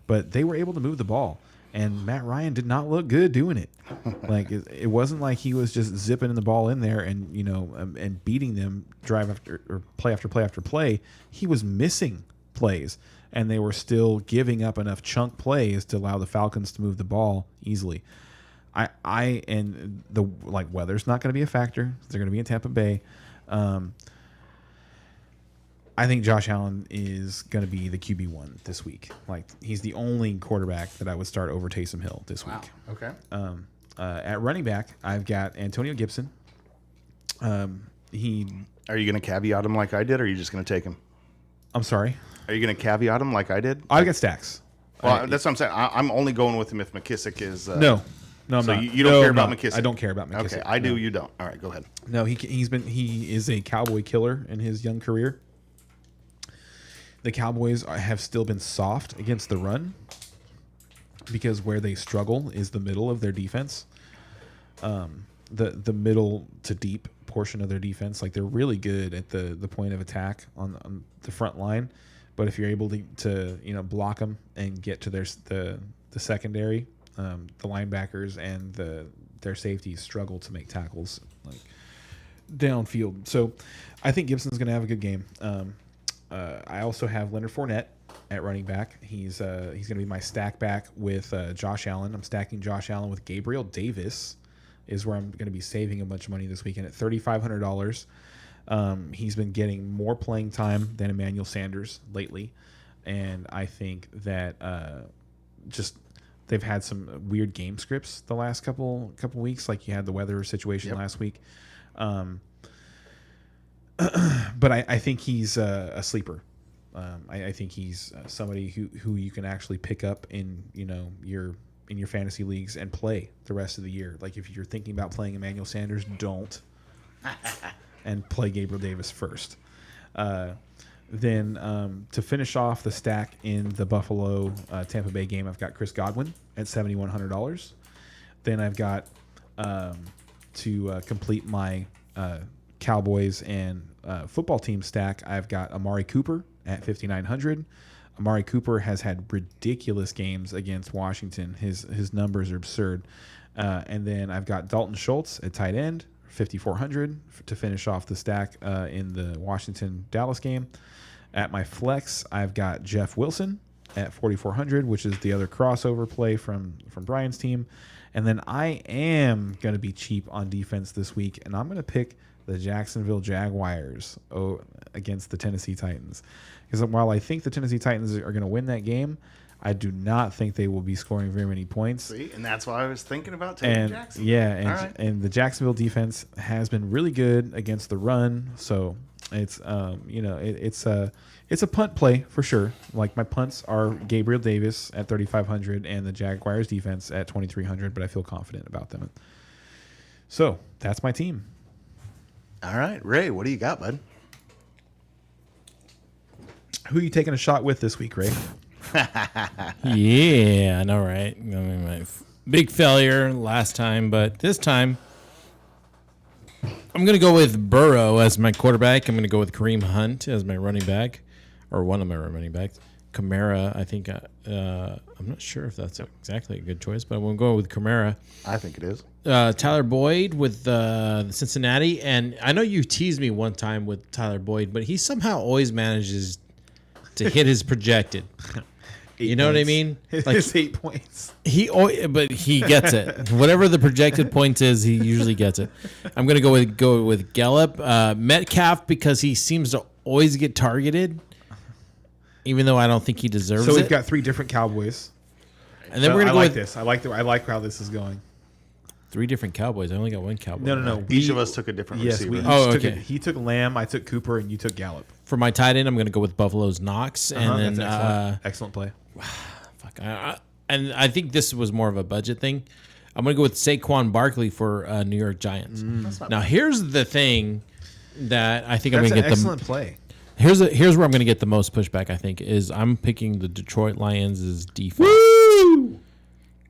but they were able to move the ball, and Matt Ryan did not look good doing it. Like it wasn't like he was just zipping the ball in there and and beating them drive after or play after play after play. He was missing plays, and they were still giving up enough chunk plays to allow the Falcons to move the ball easily. And the weather's not going to be a factor. They're going to be in Tampa Bay. I think Josh Allen is going to be the QB1 this week. Like, he's the only quarterback that I would start over Taysom Hill this week. Okay. At running back, I've got Antonio Gibson. Are you going to caveat him like I did, or are you just going to take him? I'm sorry? Are you going to caveat him like I did? I've got stacks. Well, that's what I'm saying. I'm only going with him if McKissick is... No, I'm so not. You don't care about McKissick? I don't care about McKissick. Okay, I do. You don't. All right, go ahead. No, he is a Cowboy killer in his young career. The Cowboys have still been soft against the run because where they struggle is the middle of their defense. The middle to deep portion of their defense, like they're really good at the point of attack on the front line, but if you're able to block them and get to the secondary, the linebackers and their safeties struggle to make tackles like downfield. So I think Gibson's going to have a good game. I also have Leonard Fournette at running back. He's going to be my stack back with Josh Allen. I'm stacking Josh Allen with Gabriel Davis is where I'm going to be saving a bunch of money this weekend at $3,500. He's been getting more playing time than Emmanuel Sanders lately, and I think that they've had some weird game scripts the last couple weeks. Like you had the weather situation last week. But I think he's a sleeper. I think he's somebody who you can actually pick up in your fantasy leagues and play the rest of the year. Like if you're thinking about playing Emmanuel Sanders, don't, and play Gabriel Davis first. Then to finish off the stack in the Buffalo Tampa Bay game, I've got Chris Godwin at $7,100. Then I've got to complete my Cowboys and football team stack, I've got Amari Cooper at $5,900. Amari Cooper has had ridiculous games against Washington. His numbers are absurd. And then I've got Dalton Schultz at tight end, $5,400 to finish off the stack in the Washington-Dallas game. At my flex, I've got Jeff Wilson at $4,400, which is the other crossover play from Bryan's team. And then I am going to be cheap on defense this week, and I'm going to pick the Jacksonville Jaguars against the Tennessee Titans. Because while I think the Tennessee Titans are going to win that game, I do not think they will be scoring very many points. See, and that's why I was thinking about taking Jacksonville. Yeah, and the Jacksonville defense has been really good against the run, so It's it's a punt play for sure. Like my punts are Gabriel Davis at 3,500 and the Jaguars defense at 2,300, but I feel confident about them. So that's my team. All right, Ray, what do you got, bud? Who are you taking a shot with this week, Ray? Yeah, I know, right? I mean, my big failure last time, but this time I'm going to go with Burrow as my quarterback. I'm going to go with Kareem Hunt as my running back, or one of my running backs. Kamara, I think. I'm not sure if that's exactly a good choice, but I'm going to go with Kamara. I think it is. Tyler Boyd with the Cincinnati. And I know you teased me one time with Tyler Boyd, but he somehow always manages to hit his projected. You know what I mean? Like, it's 8 points. But he gets it. Whatever the projected point is, he usually gets it. I'm gonna go with Gallup, Metcalf, because he seems to always get targeted, even though I don't think he deserves it. So we've got 3 different Cowboys, and then we're gonna go with this. I like how this is going. 3 different Cowboys. I only got one Cowboy. No. Each of us took a different receiver. Okay. He took Lamb, I took Cooper, and you took Gallup. For my tight end, I'm gonna go with Buffalo's Knox, and then excellent play. Fuck. And I think this was more of a budget thing. I'm going to go with Saquon Barkley for New York Giants. Now, here's the thing that I think I'm going to get excellent play. Here's where I'm going to get the most pushback, I think, is I'm picking the Detroit Lions' defense. Woo!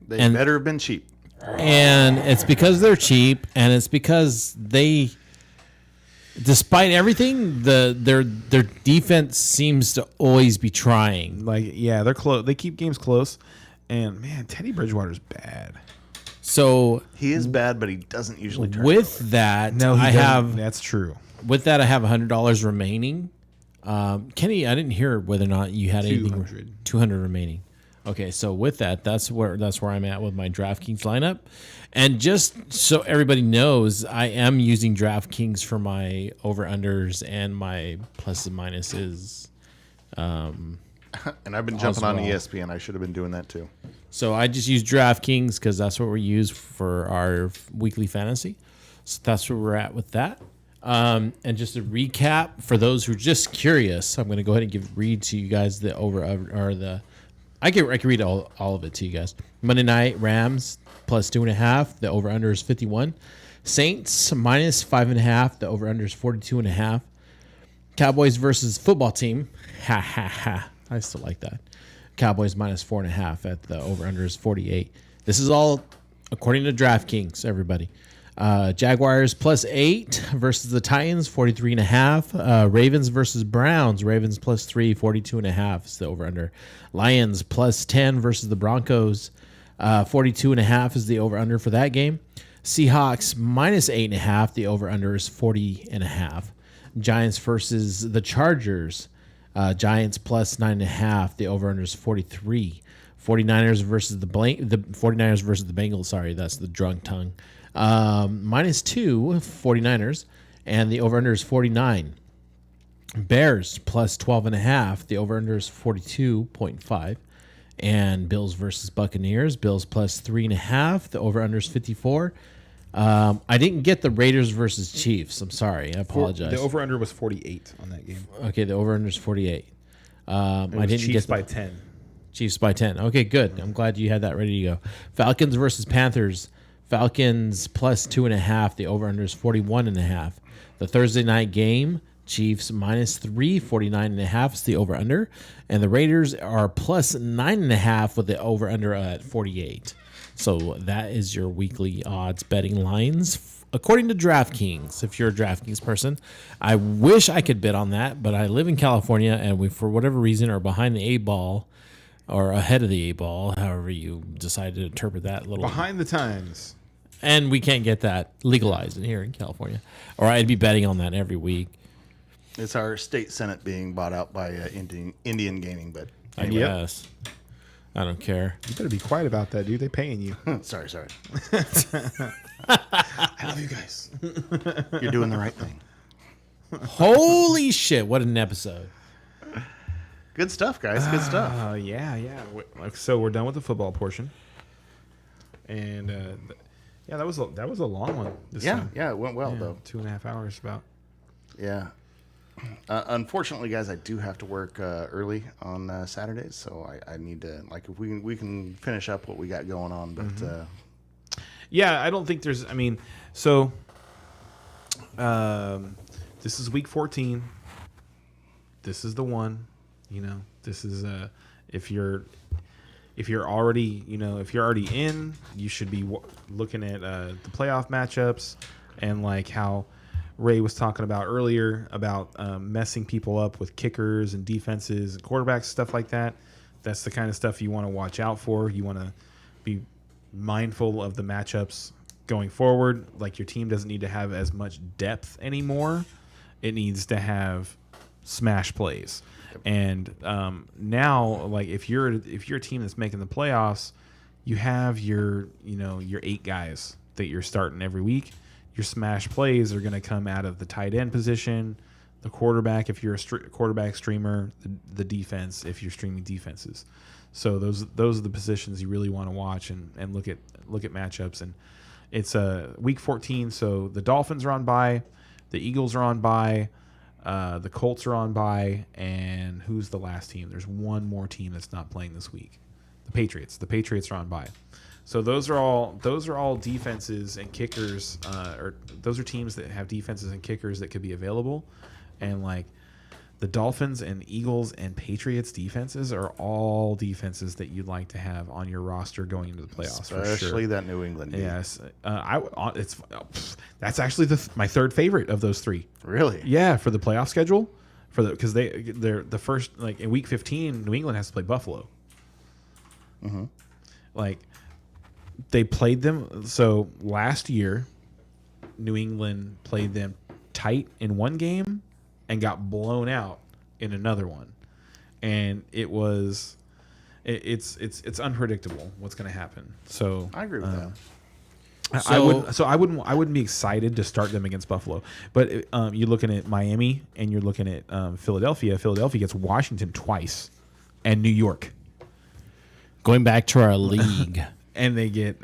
They better have been cheap. And it's because they're cheap, and it's because they, despite everything, their defense seems to always be trying. Like, yeah, they're close. They keep games close, and man, Teddy Bridgewater's bad. So he is bad, but he doesn't usually turn with over. that. That's true. With that, I have $100 remaining. Kenny, I didn't hear whether or not you had 200 remaining. Okay, so with that, that's where I'm at with my DraftKings lineup. And just so everybody knows, I am using DraftKings for my over-unders and my pluses and minuses. And I've been jumping on ESPN. I should have been doing that too. So I just use DraftKings because that's what we use for our weekly fantasy. So that's where we're at with that. And just a recap for those who are just curious, I'm going to go ahead and read to you guys the I can read all of it to you guys. Monday night, Rams plus 2.5. The over-under is 51. Saints minus 5.5. The over-under is 42.5. Cowboys versus football team. Ha, ha, ha. I still like that. Cowboys minus 4.5 at the over-under is 48. This is all according to DraftKings, everybody. Jaguars plus 8 versus the Titans, 43.5. Ravens versus Browns. Ravens plus 3, 42.5 is the over-under. Lions plus 10 versus the Broncos. 42.5 is the over-under for that game. Seahawks minus 8.5. The over-under is 40.5. Giants versus the Chargers. Giants plus 9.5. The over-under is 43. 49ers versus the 49ers versus the Bengals. Sorry, that's the drunk tongue. Minus 2, 49ers, and the over-under is 49. Bears plus 12.5. The over-under is 42.5. And Bills versus Buccaneers. Bills plus 3.5. The over-under is 54. I didn't get the Raiders versus Chiefs. I'm sorry. I apologize. The over-under was 48 on that game. Okay, the over-under is 48. I didn't Chiefs get by 10. Chiefs by 10. Okay, good. I'm glad you had that ready to go. Falcons versus Panthers. Falcons plus 2.5. The over-under is 41.5. The Thursday night game, Chiefs minus 3, 49.5 is the over-under. And the Raiders are plus 9.5 with the over-under at 48. So that is your weekly odds betting lines according to DraftKings. If you're a DraftKings person, I wish I could bet on that, but I live in California and we, for whatever reason, are behind the 8-ball or ahead of the 8-ball, however you decide to interpret that little. Behind the times. And we can't get that legalized in here in California. Or I'd be betting on that every week. It's our state senate being bought out by Indian Gaming, but anyway. I guess. I don't care. You better be quiet about that, dude. They're paying you. Sorry. I love you guys. You're doing the right thing. Holy shit, what an episode. Good stuff, guys. Good stuff. Yeah. So we're done with the football portion. And yeah, that was a long one. It went well though. 2.5 hours about. Yeah. Unfortunately, guys, I do have to work early on Saturdays, so I need to, like, if we can finish up what we got going on, but yeah, I don't think there's. I mean, so this is week 14. This is the one. This is if you're already if you're already in, you should be looking at the playoff matchups and like how Ray was talking about earlier about messing people up with kickers and defenses and quarterbacks, stuff like that. That's the kind of stuff you want to watch out for. You want to be mindful of the matchups going forward. Like, your team doesn't need to have as much depth anymore. It needs to have smash plays. And now, like, if you're a team that's making the playoffs, you have your 8 guys that you're starting every week. Your smash plays are going to come out of the tight end position, the quarterback if you're a quarterback streamer, the defense if you're streaming defenses. So those are the positions you really want to watch and look at matchups. And it's week 14, so the Dolphins are on bye, the Eagles are on bye, the Colts are on bye, and who's the last team? There's one more team that's not playing this week. The Patriots. The Patriots are on bye. So those are all defenses and kickers, or those are teams that have defenses and kickers that could be available. And like the Dolphins and Eagles and Patriots defenses are all defenses that you'd like to have on your roster going into the playoffs, especially for sure. That New England team. Yes, that's actually my third favorite of those 3. Really? Yeah, for the playoff schedule, because they're the first, like, in week 15, New England has to play Buffalo. Mm-hmm. Like, they played them. So last year, New England played them tight in one game and got blown out in another one, and it's unpredictable what's going to happen. So I agree with that. I wouldn't be excited to start them against Buffalo, but you're looking at Miami and you're looking at Philadelphia. Philadelphia gets Washington twice, and New York. Going back to our league. And they get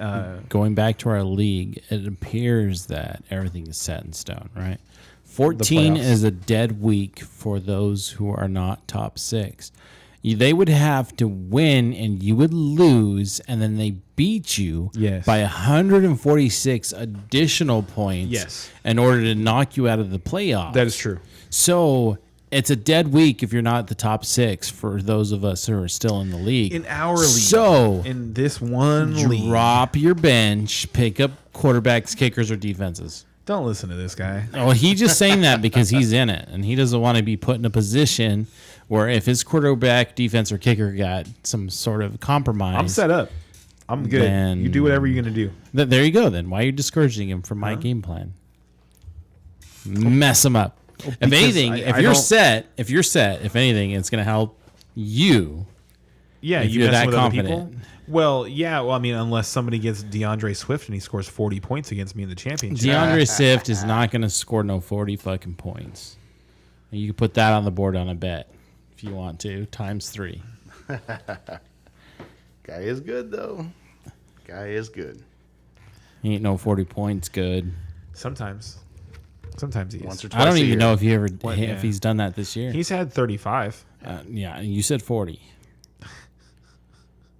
going back to our league, it appears that everything is set in stone, right? 14 is a dead week for those who are not top 6. They would have to win and you would lose, and then they beat you by 146 additional points in order to knock you out of the playoffs. That is true. So it's a dead week if you're not the top 6 for those of us who are still in the league. In our league. So in this one league. Drop your bench, pick up quarterbacks, kickers, or defenses. Don't listen to this guy. Oh, he's just saying that because he's in it, and he doesn't want to be put in a position where if his quarterback, defense, or kicker got some sort of compromise. I'm set up. I'm good. You do whatever you're going to do. There you go, then. Why are you discouraging him from my game plan? Mess him up. If anything, if you're set, if anything, it's going to help you. Yeah, if you you're mess that with confident. other people. Well, yeah. Well, I mean, unless somebody gets DeAndre Swift and he scores 40 points against me in the championship. DeAndre Swift is not going to score no 40 fucking points. And you can put that on the board on a bet if you want to, times 3. Guy is good, though. Guy is good. He ain't no 40 points good. Sometimes he is. Once or twice I don't a even year. know if he's done that this year. He's had 35. Yeah, you said 40.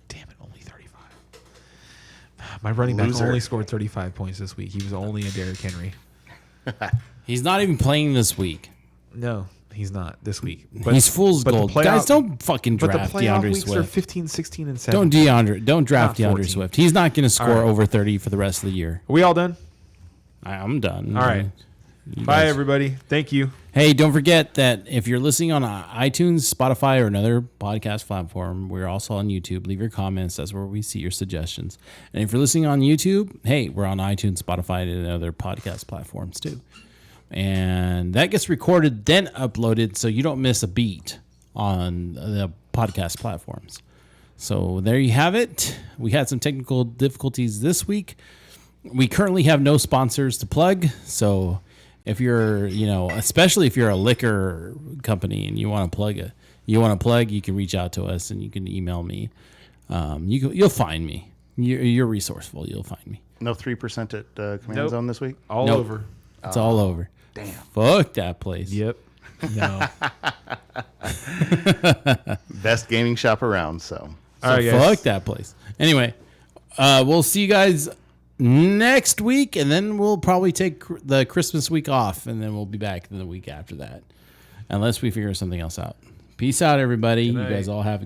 Damn it, only 35. My running back only scored 35 points this week. He was only a Derrick Henry. He's not even playing this week. No, he's not this week. But, he's fool's gold. Guys, don't fucking but draft the playoff DeAndre weeks Swift. are 15, 16, and 7. Don't draft Not DeAndre 14. Swift. He's not going to score All right. over 30 for the rest of the year. Are we all done? I'm done. All right. You Bye, guys- everybody. Thank you. Hey, don't forget that if you're listening on iTunes, Spotify, or another podcast platform, we're also on YouTube. Leave your comments. That's where we see your suggestions. And if you're listening on YouTube, hey, we're on iTunes, Spotify, and other podcast platforms too. And that gets recorded, then uploaded, so you don't miss a beat on the podcast platforms. So there you have it. We had some technical difficulties this week. We currently have no sponsors to plug, so if you're, especially if you're a liquor company and you want to plug it, you can reach out to us and you can email me. You'll find me. You're resourceful. You'll find me. No 3% at Command Nope. Zone this week? All Nope. over. It's all over. Damn. Fuck that place. Yep. No. Best gaming shop around. So All right, fuck that place. Anyway, we'll see you guys next week, and then we'll probably take the Christmas week off, and then we'll be back the week after that, unless we figure something else out. Peace out, everybody. You guys all have a good